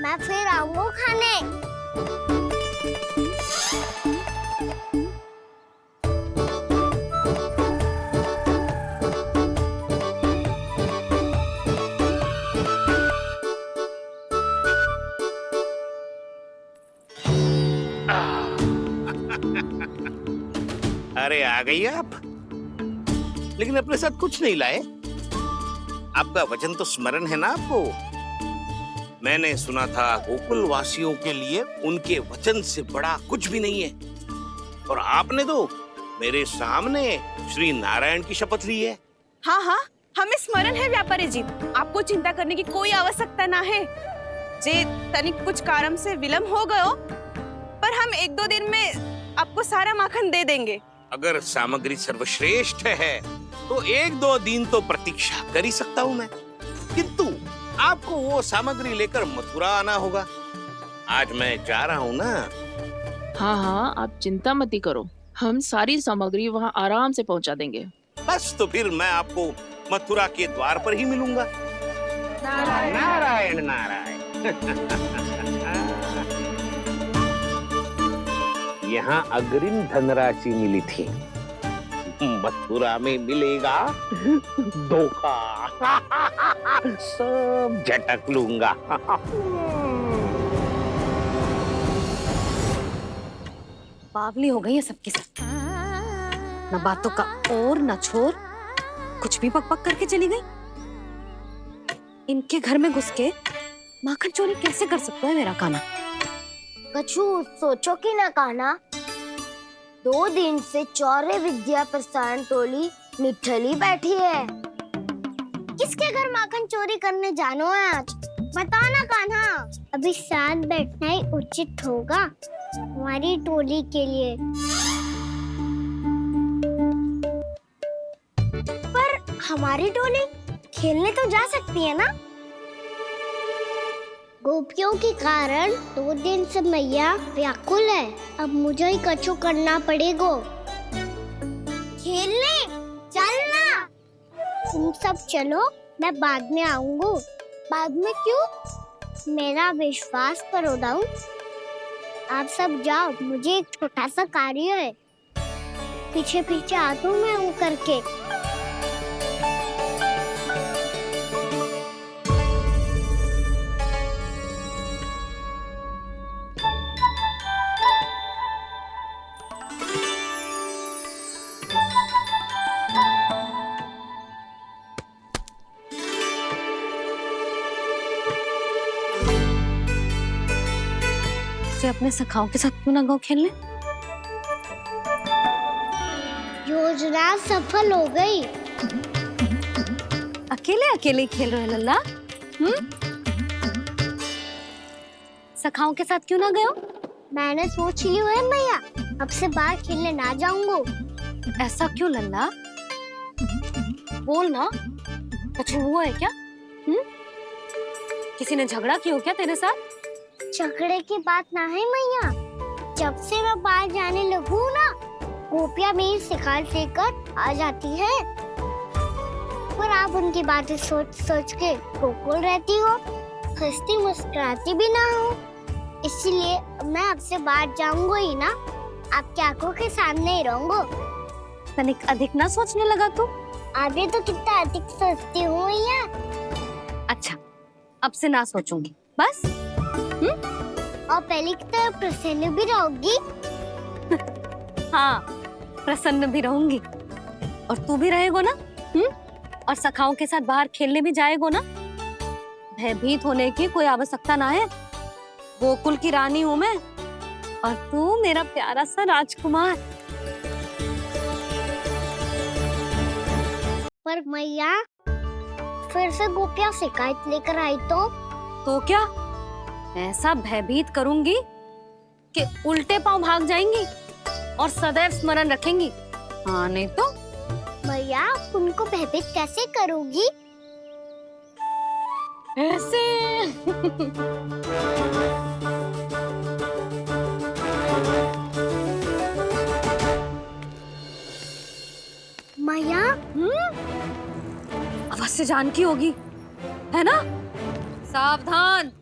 मैं फिर आऊंगा खाने। अरे आ गई आप, लेकिन अपने साथ कुछ नहीं लाए। आपका वचन तो स्मरण है ना आपको? मैंने सुना था गोकुल वासियों के लिए उनके वचन से बड़ा कुछ भी नहीं है। और आपने तो मेरे सामने श्री नारायण की शपथ ली है। हाँ हाँ, हमें स्मरण है व्यापारी जी। आपको चिंता करने की कोई आवश्यकता ना है। जे तनिक कुछ कारण से विलंब हो गयो, पर हम 1-2 दिन में आपको सारा माखन दे देंगे। अगर सामग्री सर्वश्रेष्ठ है तो 1-2 दिन तो प्रतीक्षा कर ही सकता हूँ मैं, किंतु आपको वो सामग्री लेकर मथुरा आना होगा। आज मैं जा रहा हूँ ना। हाँ हाँ, आप चिंता मत करो, हम सारी सामग्री वहाँ आराम से पहुँचा देंगे। बस तो फिर मैं आपको मथुरा के द्वार पर ही मिलूंगा। नारायण नारायण। यहाँ अग्रिम धनराशि मिली थी, मथुरा में मिलेगा धोखा। सब झटक लूंगा। बावली हो गई है सबकी सब। न बातों का और न छोर, कुछ भी पक पक करके चली गई। इनके घर में घुस के माखन चोरी कैसे कर सकता है मेरा कान्हा? कछु सोचो कि ना कान्हा, 2 दिन से चौर्य विद्या प्रसारण टोली निठली बैठी है। किसके घर माखन चोरी करने जानो है आज? बताओ ना कान्हा। अभी साथ बैठना ही उचित होगा हमारी टोली के लिए। पर हमारी टोली खेलने तो जा सकती है ना? गोपियों के कारण 2 दिन से मैया व्याकुल है। अब मुझे ही कछु करना पड़ेगा। खेलने चलना। तुम सब चलो, मैं बाद में आऊंगा। बाद में क्यों? मेरा विश्वास करो दाऊ। आप सब जाओ, मुझे एक छोटा सा कार्य है। पीछे पीछे आता हूँ मैं वो करके। अपने सखाओं के साथ क्यों ना गाँव खेलने? योजना सफल हो गई। अकेले अकेले खेल रहे लल्ला? सखाओं के साथ क्यों ना गए हो? मैंने सोच लिया है मैया, अब से बाहर खेलने ना जाऊंगा। ऐसा क्यों लल्ला? बोल ना, कुछ हुआ है क्या? किसी ने झगड़ा किया हो क्या तेरे साथ? झगड़े की बात ना है मैया। जब से मैं बाहर जाने लगू ना, गोपियां मेरी शिकायत लेकर आ जाती है। पर आप उनकी बातें सोच सोच के गोकुल रहती हो, हंसती मुस्कुराती भी ना हो। इसलिए मैं आपसे बाहर जाऊंगा ही ना, आपकी आंखों के सामने ही रहूंगा। तनिक अधिक ना सोचने लगा तू? आगे तो कितना अधिक सोचती हूँ मैया। अच्छा, अब से ना सोचूंगी बस। और पहले की तरह प्रसन्न भी रहोगी? हाँ, प्रसन्न भी रहूंगी। और तू भी रहेगो ना? और सखाओं के साथ बाहर खेलने भी जाएगो ना? भयभीत होने की कोई आवश्यकता ना है। गोकुल की रानी हूँ मैं, और तू मेरा प्यारा सा राजकुमार। पर मैया, फिर से गोपियां शिकायत लेकर आई तो क्या? ऐसा भयभीत करूंगी कि उल्टे पांव भाग जाएंगी और सदैव स्मरण रखेंगी। हाँ नहीं तो? मैया, तुमको भयभीत कैसे करूंगी? ऐसे। मैया, अवश्य जानकी होगी, है ना? सावधान।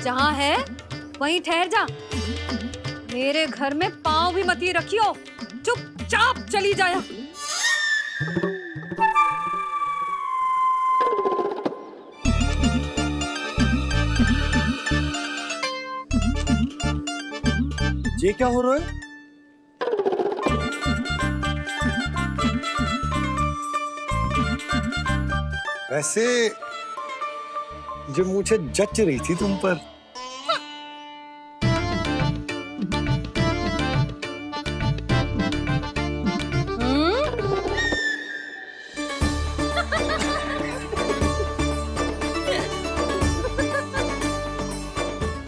जहाँ है वहीं ठहर जा। मेरे घर में पाँव भी मत ही रखियो, चुपचाप चली जाया। ये क्या हो रहा है? वैसे जो मुझे जच रही थी तुम पर।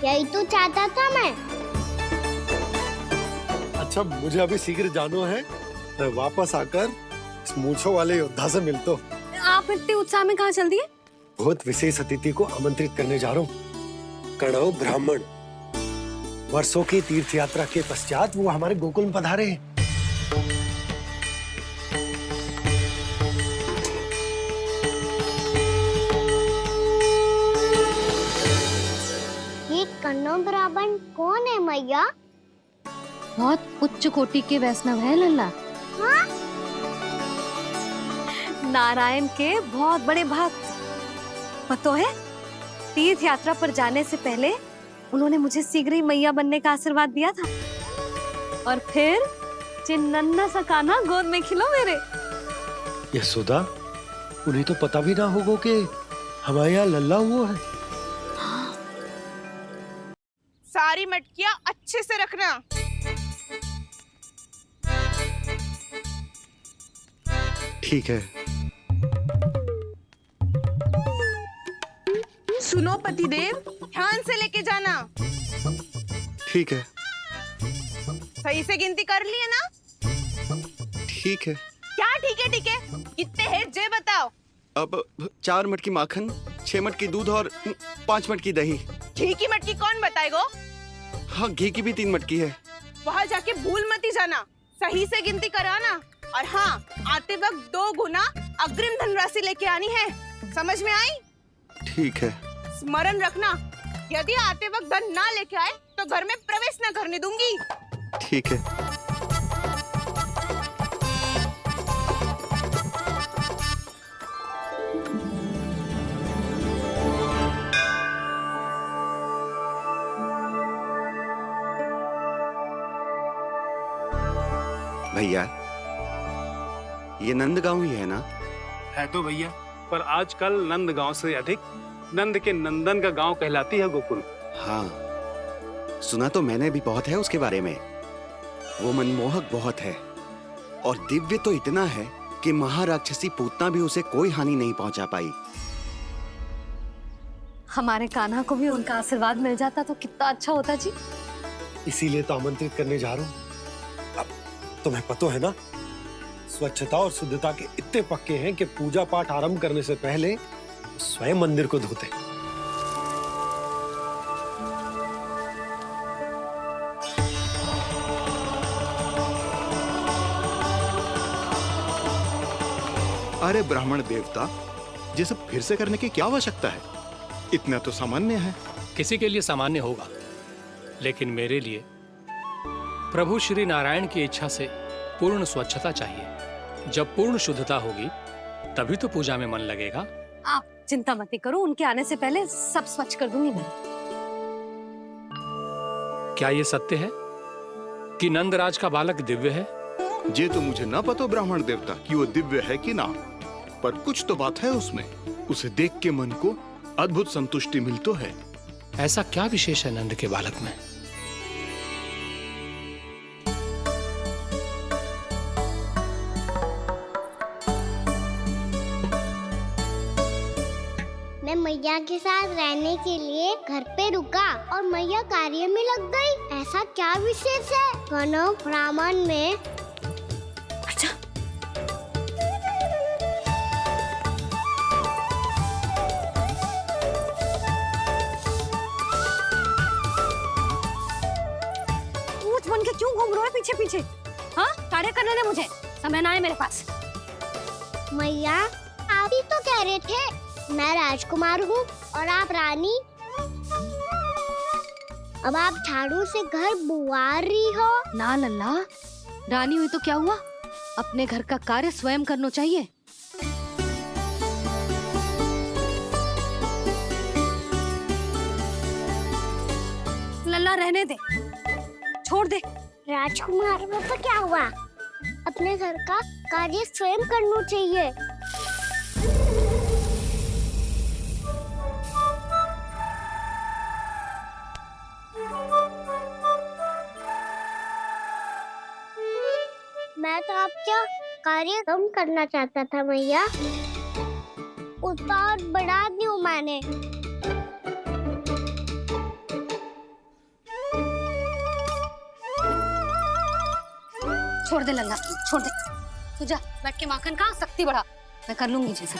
यही तो चाहता था मैं। अच्छा, मुझे अभी शीघ्र जाना है। मैं वापस आकर इस मूंछों वाले योद्धा से मिलता हूँ। आप इतने उत्साह में कहाँ चल दिए? बहुत विशेष अतिथि को आमंत्रित करने जा रहा हूँ। कणव ब्राह्मण। वर्षों की तीर्थ यात्रा के पश्चात वो हमारे गोकुल में पधारे हैं। ये कन्नम ब्राह्मण कौन है मैया? बहुत उच्च कोटि के वैष्णव है लल्ला। हाँ? नारायण के बहुत बड़े भक्त। पता है, तीर्थ यात्रा पर जाने से पहले उन्होंने मुझे शीघ्र ही मैया बनने का आशीर्वाद दिया था। और फिर चिन्नन्ना सा कान्हा गोद में खिलो मेरे। यशोदा, उन्हें तो पता भी ना होगा कि हमारे यहाँ लल्ला हुआ है। सारी मटकियां अच्छे से रखना। ठीक है। सुनो पतिदेव, ध्यान से लेके जाना। ठीक है। सही से गिनती कर लिए ना? ठीक है। क्या ठीक है? ठीक है, कितने हैं जे बताओ। अब 4 मटकी माखन, 6 मटकी दूध और 5 मटकी दही। घी की मटकी कौन बताएगा? हाँ, घी की भी 3 मटकी है। वहाँ जाके भूल मती जाना, सही से गिनती कराना। और हाँ, आते वक्त 2 गुना अग्रिम धनराशि लेके आनी है। समझ में आई? ठीक है। स्मरण रखना, यदि आते वक्त धन ना लेके आए तो घर में प्रवेश न करने दूंगी। ठीक है। भैया, ये नंदगांव ही है ना? है तो भैया, पर आजकल नंदगांव से अधिक नंद के नंदन का गांव कहलाती है गोकुल। हाँ, सुना तो मैंने भी बहुत है उसके बारे में। वो मनमोहक बहुत है और दिव्य तो इतना है कि महाराक्षसी पूतना भी उसे कोई हानि नहीं पहुंचा पाई। हमारे कान्हा को भी उनका आशीर्वाद मिल जाता तो कितना अच्छा होता जी। इसीलिए तो आमंत्रित करने जा रहा हूँ। अब तुम्हें पता है ना, स्वच्छता और शुद्धता के इतने पक्के हैं कि पूजा पाठ आरंभ करने से पहले स्वयं मंदिर को धोते। अरे ब्राह्मण देवता, ये सब फिर से करने की क्या आवश्यकता है? इतना तो सामान्य है। किसी के लिए सामान्य होगा, लेकिन मेरे लिए प्रभु श्री नारायण की इच्छा से पूर्ण स्वच्छता चाहिए। जब पूर्ण शुद्धता होगी तभी तो पूजा में मन लगेगा। आप चिंता मत करो, उनके आने से पहले सब स्वच्छ कर दूंगी मैं। क्या ये सत्य है कि नंदराज का बालक दिव्य है? ये तो मुझे ना पता ब्राह्मण देवता कि वो दिव्य है कि ना, पर कुछ तो बात है उसमें। उसे देख के मन को अद्भुत संतुष्टि मिल तो है। ऐसा क्या विशेष है नंद के बालक में? मैं मैया के साथ रहने के लिए घर पे रुका और मैया कार्य में लग गई। ऐसा क्या विशेष है कन्नम ब्राह्मण में? अच्छा, ऊंच बन के क्यों घूम रहे हो पीछे पीछे? हाँ, कार्य करने दे मुझे, समय ना है मेरे पास। मैया, आप ही तो कह रहे थे मैं राजकुमार हूँ और आप रानी। अब आप झाड़ू से घर बुआ रही हो। ना लल्ला, रानी हुई तो क्या हुआ, अपने घर का कार्य स्वयं करना चाहिए। लल्ला रहने दे, छोड़ दे। राजकुमार में तो क्या हुआ, अपने घर का कार्य स्वयं करना चाहिए। मैं तो आपका कार्य कम करना चाहता था मैया, उसका और बढ़ा दूं मैंने। छोड़ दे लल्ला, छोड़ दे। तू जा बैठ के माखन खा, शक्ति बढ़ा, मैं कर लूंगी जैसा।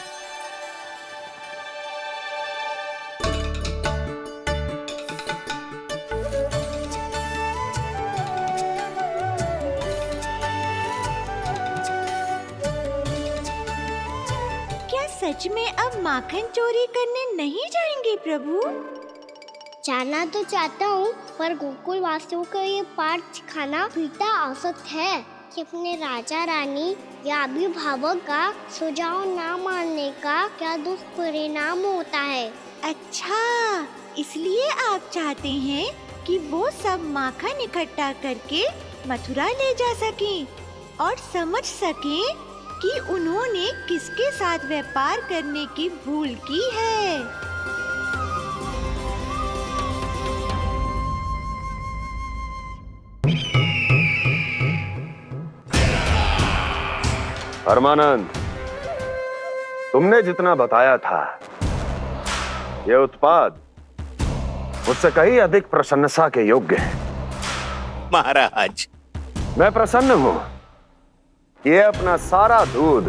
क्या सच में अब माखन चोरी करने नहीं जाएंगे प्रभु? जाना तो चाहता हूँ, पर गोकुल वासियों को ये पाठ सिखाना पिता औसत है कि अपने राजा रानी या अभिभावक का सुझाव ना मानने का क्या दुष्परिणाम होता है। अच्छा, इसलिए आप चाहते हैं कि वो सब माखन इकट्ठा करके मथुरा ले जा सकें और समझ सकें कि उन्होंने किसके साथ व्यापार करने की भूल की है। परमानंद, तुमने जितना बताया था, ये उत्पाद मुझसे कहीं अधिक प्रशंसा के योग्य है। महाराज, मैं प्रसन्न हूं। ये अपना सारा दूध,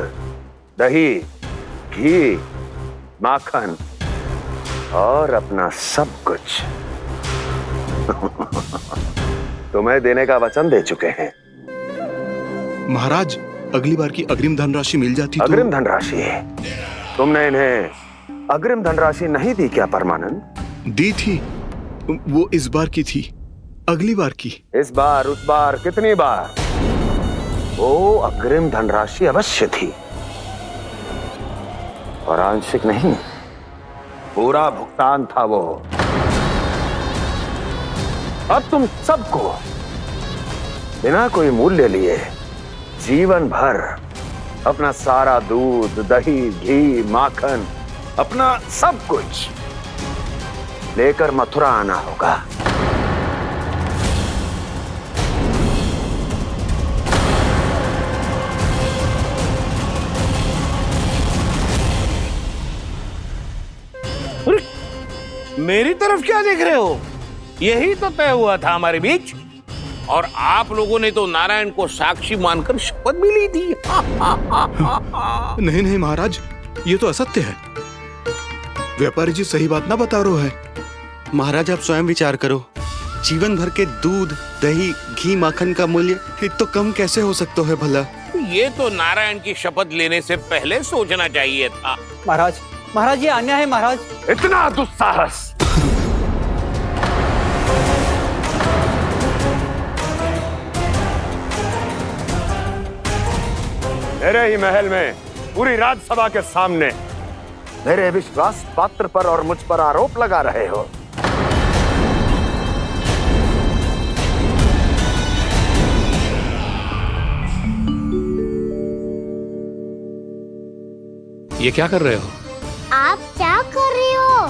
दही, घी, माखन और अपना सब कुछ तुम्हें देने का वचन दे चुके हैं। महाराज, अगली बार की अग्रिम धनराशि मिल जाती तो। अग्रिम धनराशि? तुमने इन्हें अग्रिम धनराशि नहीं दी क्या परमानंद? दी थी, वो इस बार की थी, अगली बार की। इस बार, उस बार, कितनी बार? वो अग्रिम धनराशि अवश्य थी और आंशिक नहीं, पूरा भुगतान था वो। अब तुम सबको बिना कोई मूल्य लिए जीवन भर अपना सारा दूध, दही, घी, माखन, अपना सब कुछ लेकर मथुरा आना होगा। मेरी तरफ क्या देख रहे हो? यही तो तय हुआ था हमारे बीच, और आप लोगों ने तो नारायण को साक्षी मानकर शपथ भी ली थी। नहीं नहीं महाराज, ये तो असत्य है। व्यापारी जी सही बात ना बता रहे हैं। महाराज, आप स्वयं विचार करो, जीवन भर के दूध, दही, घी, माखन का मूल्य तो कम कैसे हो सकता है भला? ये तो नारायण की शपथ लेने से पहले सोचना चाहिए था। महाराज, महाराज, ये अन्याय है महाराज। इतना दुस्साहस! मेरे ही महल में पूरी राजसभा के सामने मेरे विश्वास पात्र पर और मुझ पर आरोप लगा रहे हो। ये क्या कर रहे हो? आप क्या कर रहे हो?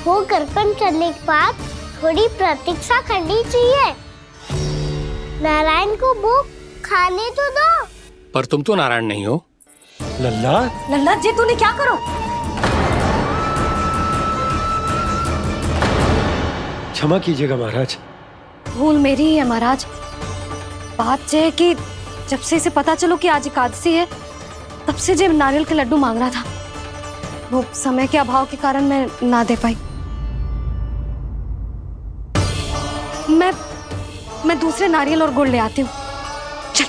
वो करकन चलने के बाद थोड़ी प्रतीक्षा करनी चाहिए। नारायण को भूख खाने तो दो। पर तुम तो नारायण नहीं हो। लल्ला, लल्ला जी, तूने क्या करो? क्षमा कीजिएगा महाराज। भूल मेरी ही है महाराज। बात यह है कि जब से इसे पता चलो कि आज एकादशी है, तब से जब नारियल के लड्डू मांग रहा था, वो समय के अभाव के कारण मैं ना दे पाई। मैं दूसरे नारियल और गुड़ ले आती हूँ। चल।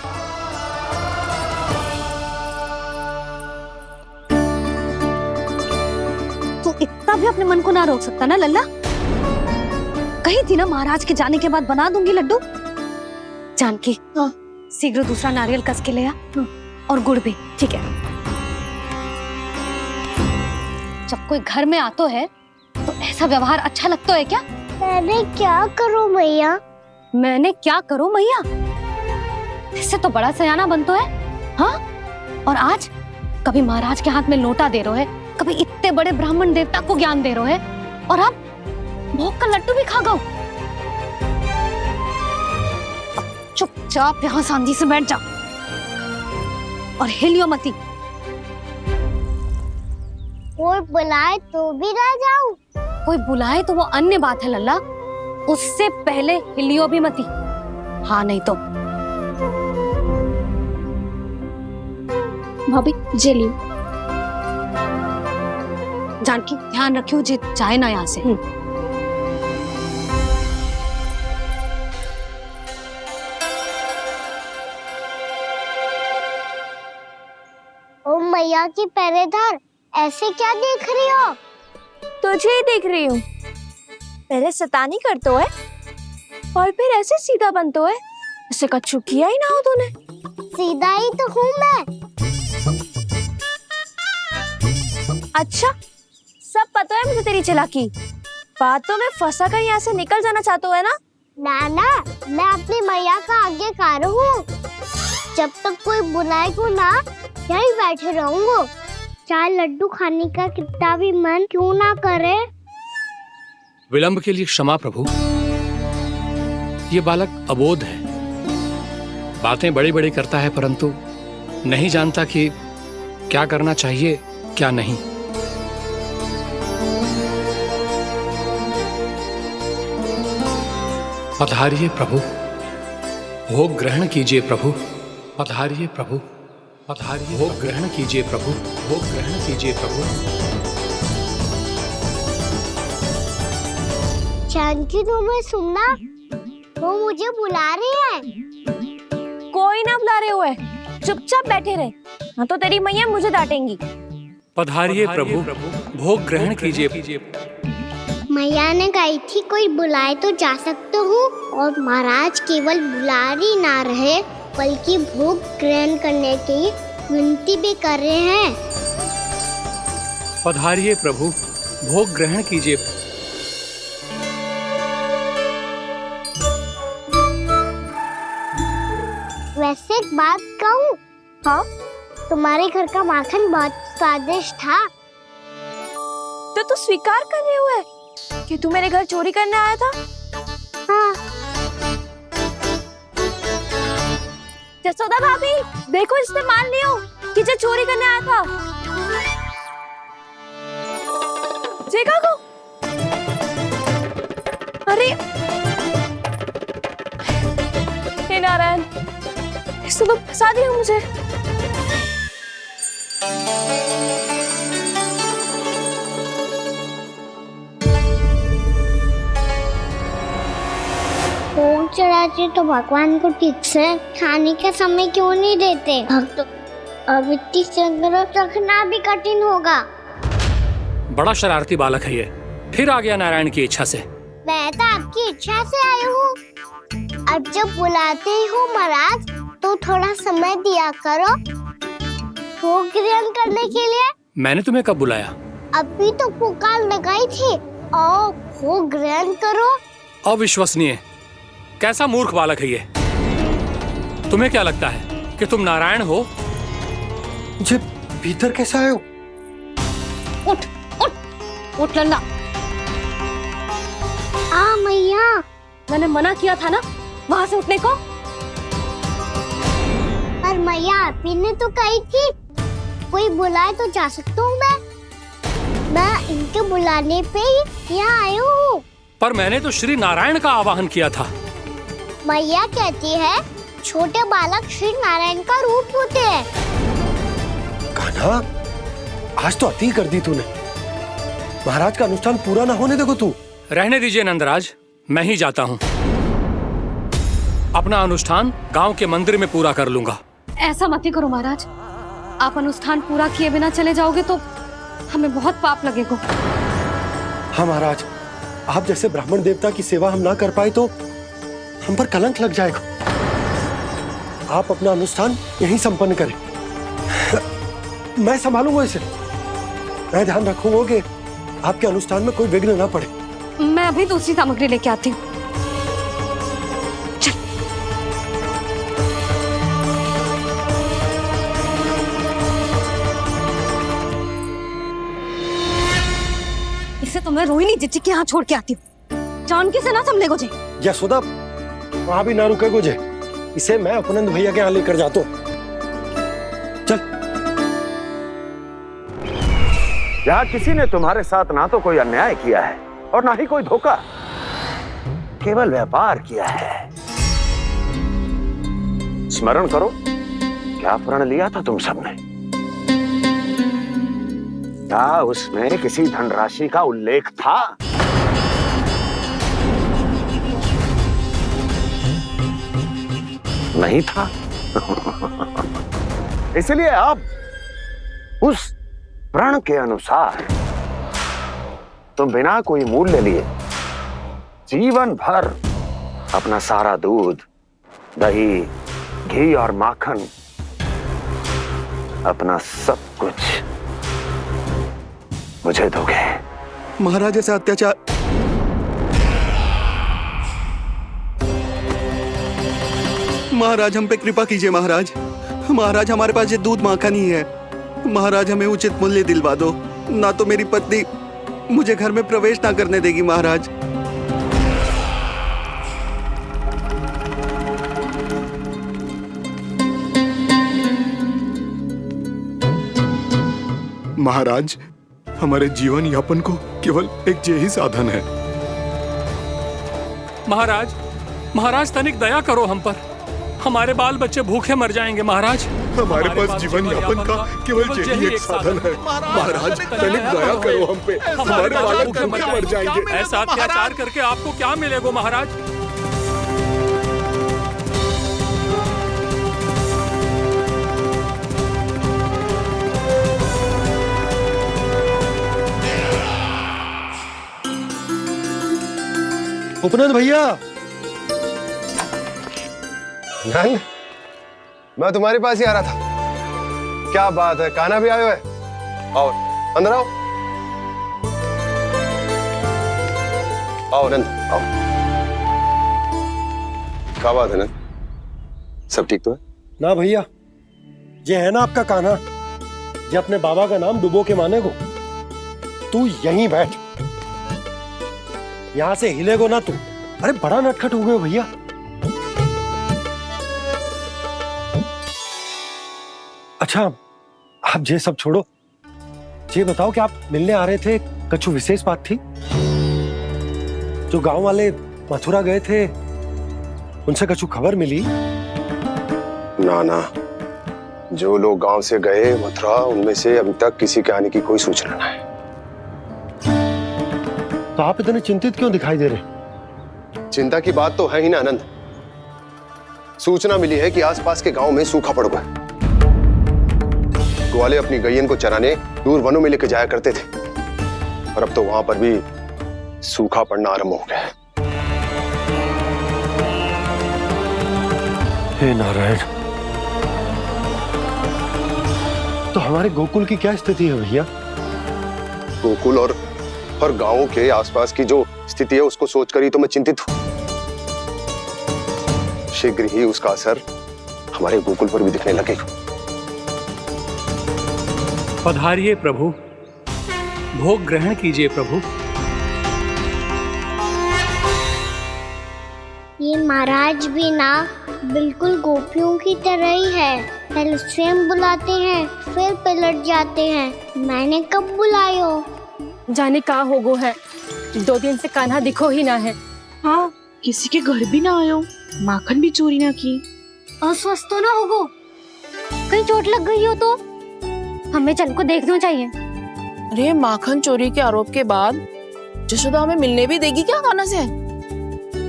तू इतना भी अपने मन को ना रोक सकता ना लल्ला? कही थी ना महाराज के जाने के बाद बना दूंगी लड्डू। जानकी, शीघ्र दूसरा नारियल कस के ले आ, और गुड़ भी। ठीक है। जब कोई घर में आता है तो ऐसा व्यवहार अच्छा लगता है क्या? मैंने क्या करूं मैया? मैंने क्या करूं मैया? इससे तो बड़ा सयाना बनता है। हाँ? और आज कभी महाराज के हाथ में लोटा दे रहे है, कभी इतने बड़े ब्राह्मण देवता को ज्ञान दे रहे है, और अब भोग का लड्डू भी खा गो। चुपचाप यहाँ शांति से बैठ जा और हिलियो मती। कोई बुलाए तो भी ना जाऊं? कोई बुलाए तो वो अन्य बात है लल्ला, उससे पहले हिलियो भी मती। हाँ नहीं तो। भाभी, जे लियो। जानकी, ध्यान रखियो जी, जाए ना यहाँ से। ओ मैया की पहरेदार, ऐसे क्या देख रही हो? तुझे ही देख रही हूँ। पहले शैतानी करते है और फिर ऐसे सीधा बनते है, ऐसे कछु किया ही ना हो तूने। सीधा ही तो हूँ मैं। अच्छा, सब पता है मुझे तेरी चालाकी। बातों में फंसा कर यहाँ से निकल जाना चाहते हो है ना? नाना, मैं अपनी मैया का आज्ञाकार हूँ। जब तक कोई बुलाएगा ना, यहीं बैठे रहूंगा। चाहे लड्डू खाने का कितना भी मन क्यों ना करे। विलंब के लिए क्षमा प्रभु। ये बालक अबोध है, बातें बड़ी बड़ी करता है परंतु नहीं जानता कि क्या करना चाहिए क्या नहीं। पधारिए प्रभु, भोग ग्रहण कीजिए प्रभु। पधारिए प्रभु, पधारिए, भोग ग्रहण कीजिए प्रभु, भोग ग्रहण कीजिए प्रभु। जानकी तुम्हें सुनना, वो मुझे बुला रही है। कोई ना बुला रहे हुए, चुपचाप बैठे रहे, हाँ तो तेरी मैया मुझे डांटेंगी। पधारिए प्रभु, भोग ग्रहण कीजिए। मैया ने कही थी कोई बुलाए तो जा सकते हूँ, और महाराज केवल बुला ही ना रहे बल्कि भोग ग्रहण करने की विनती भी कर रहे हैं। पधारिए प्रभु, भोग ग्रहण कीजिए। वैसे एक बात कहूँ? हाँ? तुम्हारे घर का माखन बहुत स्वादिष्ट था। तो तू स्वीकार कर रहे हुए कि तू मेरे घर चोरी करने आया था? हाँ। जसोदा भाभी, देखो इसने मान लियो कि जो चोरी करने आया था। देखा को? अरे हे नारायण, इसने तो फंसा दिया मुझे। भोग चढ़ाते तो भगवान को ठीक से खाने का समय क्यों नहीं देते? भक्त अब इतनी संग्रह रखना भी कठिन होगा। बड़ा शरारती बालक है ये, फिर आ गया नारायण की इच्छा से। मैं तो आपकी इच्छा से आई हूँ। अब जब बुलाते ही हो महाराज तो थोड़ा समय दिया करो भोग ग्रहण करने के लिए। मैंने तुम्हें कब बुलाया? अभी तो पुकार लगाई थी, आओ भोग ग्रहण करो। अविश्वसनीय, कैसा मूर्ख बालक है ये। तुम्हें क्या लगता है कि तुम नारायण हो? मुझे भीतर कैसे आए हो? उठ उठ उठ लल्ला। मैया, मैंने मना किया था ना वहां से उठने को। पर मैया आपी ने तो कही थी कोई बुलाए तो जा सकता हूँ मैं इनके बुलाने पे ही यहाँ आई हूँ। पर मैंने तो श्री नारायण का आवाहन किया था। मैया कहती है छोटे बालक श्री नारायण का रूप होते हैं। कान्हा, आज तो अति कर दी तूने। महाराज का अनुष्ठान पूरा ना होने देखो तू। रहने दीजिए नंदराज, मैं ही जाता हूँ। अपना अनुष्ठान गांव के मंदिर में पूरा कर लूंगा। ऐसा मत ही करो महाराज, आप अनुष्ठान पूरा किए बिना चले जाओगे तो हमें बहुत पाप लगेगा। हाँ महाराज, आप जैसे ब्राह्मण देवता की सेवा हम ना कर पाए तो हम पर कलंक लग जाएगा। आप अपना अनुष्ठान यहीं संपन्न करें, मैं संभालूंगा इसे। मैं ध्यान रखूंगा कि आपके अनुष्ठान में कोई विघ्न ना पड़े। मैं अभी दूसरी सामग्री लेके आती हूँ। इसे तो मैं रोहिणी जीजी के यहाँ छोड़ के आती हूँ। जानकी से ना संभले गुजे। यशोदा, वहां भी ना रुके गुजे। इसे मैं अपनंद भैया के यहाँ लेकर जाता हूँ। चल। यहाँ किसी ने तुम्हारे साथ ना तो कोई अन्याय किया है और ना ही कोई धोखा, केवल व्यापार किया है। स्मरण करो, क्या प्रण लिया था तुम सबने? क्या उसमें किसी धनराशि का उल्लेख था? नहीं था। इसलिए अब उस प्रण के अनुसार तुम बिना कोई मूल्य लिए जीवन भर अपना सारा दूध, दही, घी और माखन, अपना सब कुछ मुझे दोगे। महाराज ऐसा अत्याचार। महाराज हम पे कृपा कीजिए महाराज। महाराज हमारे पास ये दूध माखन ही है। महाराज हमें उचित मूल्य दिलवा दो, ना तो मेरी पत्नी मुझे घर में प्रवेश ना करने देगी महाराज। महाराज हमारे जीवन यापन को केवल एक यही साधन है। महाराज, महाराज तनिक दया करो हम पर। हमारे बाल बच्चे भूखे मर जाएंगे महाराज। हमारे पास जीवन यापन का केवल यही एक साधन है। महाराज तनिक दया करो हम पे, हमारे बालक भूखे मर जाएंगे। ऐसा अत्याचार करके आपको क्या मिलेगा महाराज? उपनंद भैया, नंद, मैं तुम्हारे पास ही आ रहा था। क्या बात है, कान्हा भी आयो है? आओ अंदर आओ। आओ नंद आओ। क्या बात है नंद, सब ठीक तो है? ना भैया, ये है ना आपका कान्हा, ये अपने बाबा का नाम डुबो के माने को। तू यहीं बैठ, यहां से हिलेगो ना तू। अरे बड़ा नटखट हो गए भैया। अच्छा आप ये सब छोड़ो, ये बताओ कि आप मिलने आ रहे थे, कछु विशेष बात थी? जो गांव वाले मथुरा गए थे उनसे कछु खबर मिली? ना ना, जो लोग गांव से गए मथुरा, उनमें से अभी तक किसी के आने की कोई सूचना नहीं। तो आप इतने चिंतित क्यों दिखाई दे रहे? चिंता की बात तो है ही ना आनंद। सूचना मिली है कि आसपास के गांव में सूखा पड़ गया। ग्वाले अपनी गैयन को चराने दूर वनों में लेकर जाया करते थे, और अब तो वहां पर भी सूखा पड़ना आरंभ हो गया है। हे नारायण, तो हमारे गोकुल की क्या स्थिति है भैया? गोकुल और गांवों के आसपास की जो स्थिति है उसको सोचकर ही तो मैं चिंतित हूं। शीघ्र ही उसका असर हमारे गोकुल पर भी दिखने लगेगा। पधारिए प्रभु, भोग ग्रहण कीजिए प्रभु। ये महाराज भी ना बिल्कुल गोपियों की तरह ही है। पहले स्वयं बुलाते हैं, फिर पलट जाते हैं। मैंने कब बुलायो? जाने का होगो है, 2 दिन से कान्हा दिखो ही ना है। हाँ, किसी के घर भी ना आयो, माखन भी चोरी ना की। अस्वस्थ तो ना होगो? कहीं चोट लग गई हो तो हमें चल को देखना चाहिए। अरे माखन चोरी के आरोप के बाद जशोदा हमें मिलने भी देगी क्या कान्हा से?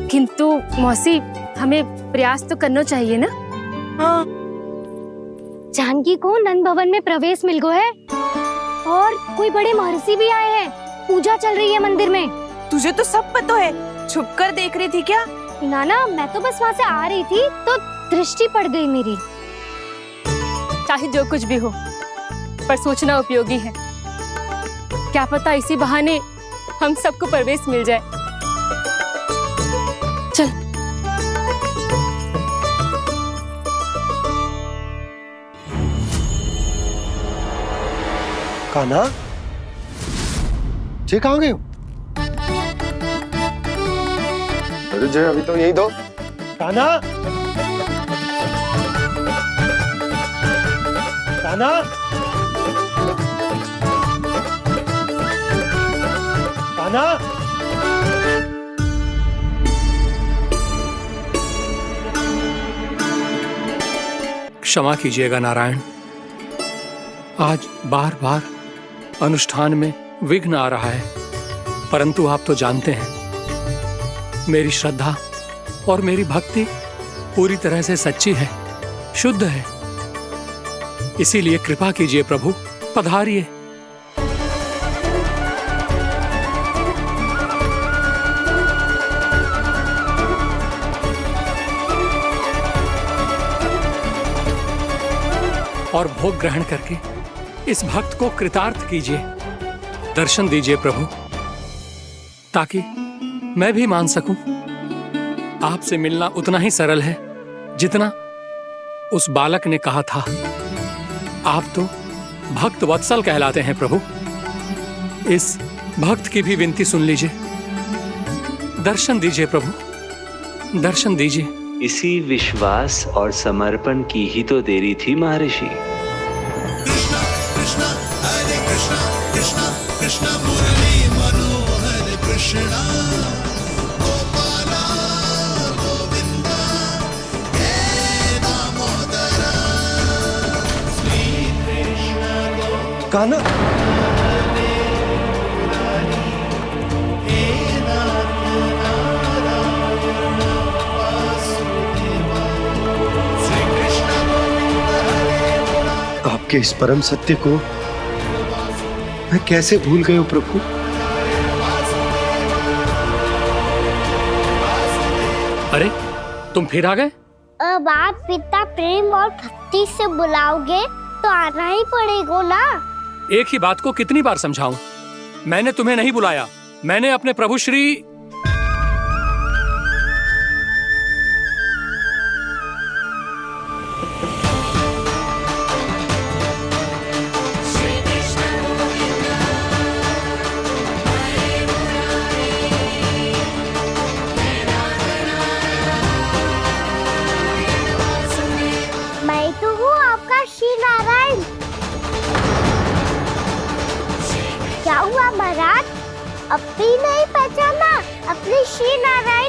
किंतु मौसी, हमें प्रयास तो करना चाहिए ना। हाँ, जानकी को नंद भवन में प्रवेश मिल गो है, और कोई बड़े महर्षि भी आए हैं। पूजा चल रही है मंदिर में। तुझे तो सब पता है, छुप कर देख रही थी क्या? ना, मैं तो बस वहाँ से आ रही थी तो दृष्टि पड़ गई मेरी। चाहे जो कुछ भी हो, पर सूचना उपयोगी है। क्या पता इसी बहाने हम सबको प्रवेश मिल जाए। चल। कान्हा, जे कहाँ गए हो? अरे जय, अभी तो यही दो। कान्हा, कान्हा, कान्हा। क्षमा कीजिएगा नारायण, आज बार बार अनुष्ठान में विघ्न आ रहा है, परंतु आप तो जानते हैं मेरी श्रद्धा और मेरी भक्ति पूरी तरह से सच्ची है, शुद्ध है। इसीलिए कृपा कीजिए प्रभु, पधारिए। और भोग ग्रहण करके इस भक्त को कृतार्थ कीजिए। दर्शन दीजिए प्रभु, ताकि मैं भी मान सकूं आपसे मिलना उतना ही सरल है जितना उस बालक ने कहा था। आप तो भक्त वत्सल कहलाते हैं प्रभु। इस भक्त की भी विनती सुन लीजिए। दर्शन दीजिए प्रभु, दर्शन दीजिए। इसी विश्वास और समर्पण की ही तो देरी थी महर्षि। कान्हा, आपके इस परम सत्य को मैं कैसे भूल गया प्रभु। अरे तुम फिर आ गए? अब आप इतना प्रेम और भक्ति से बुलाओगे तो आना ही पड़ेगा ना। एक ही बात को कितनी बार समझाऊं? मैंने तुम्हें नहीं बुलाया, मैंने अपने प्रभु श्री मैं तो हूँ आपका श्री नारायण। क्या हुआ महाराज, अब भी नहीं पहचाना अपने श्री नारायण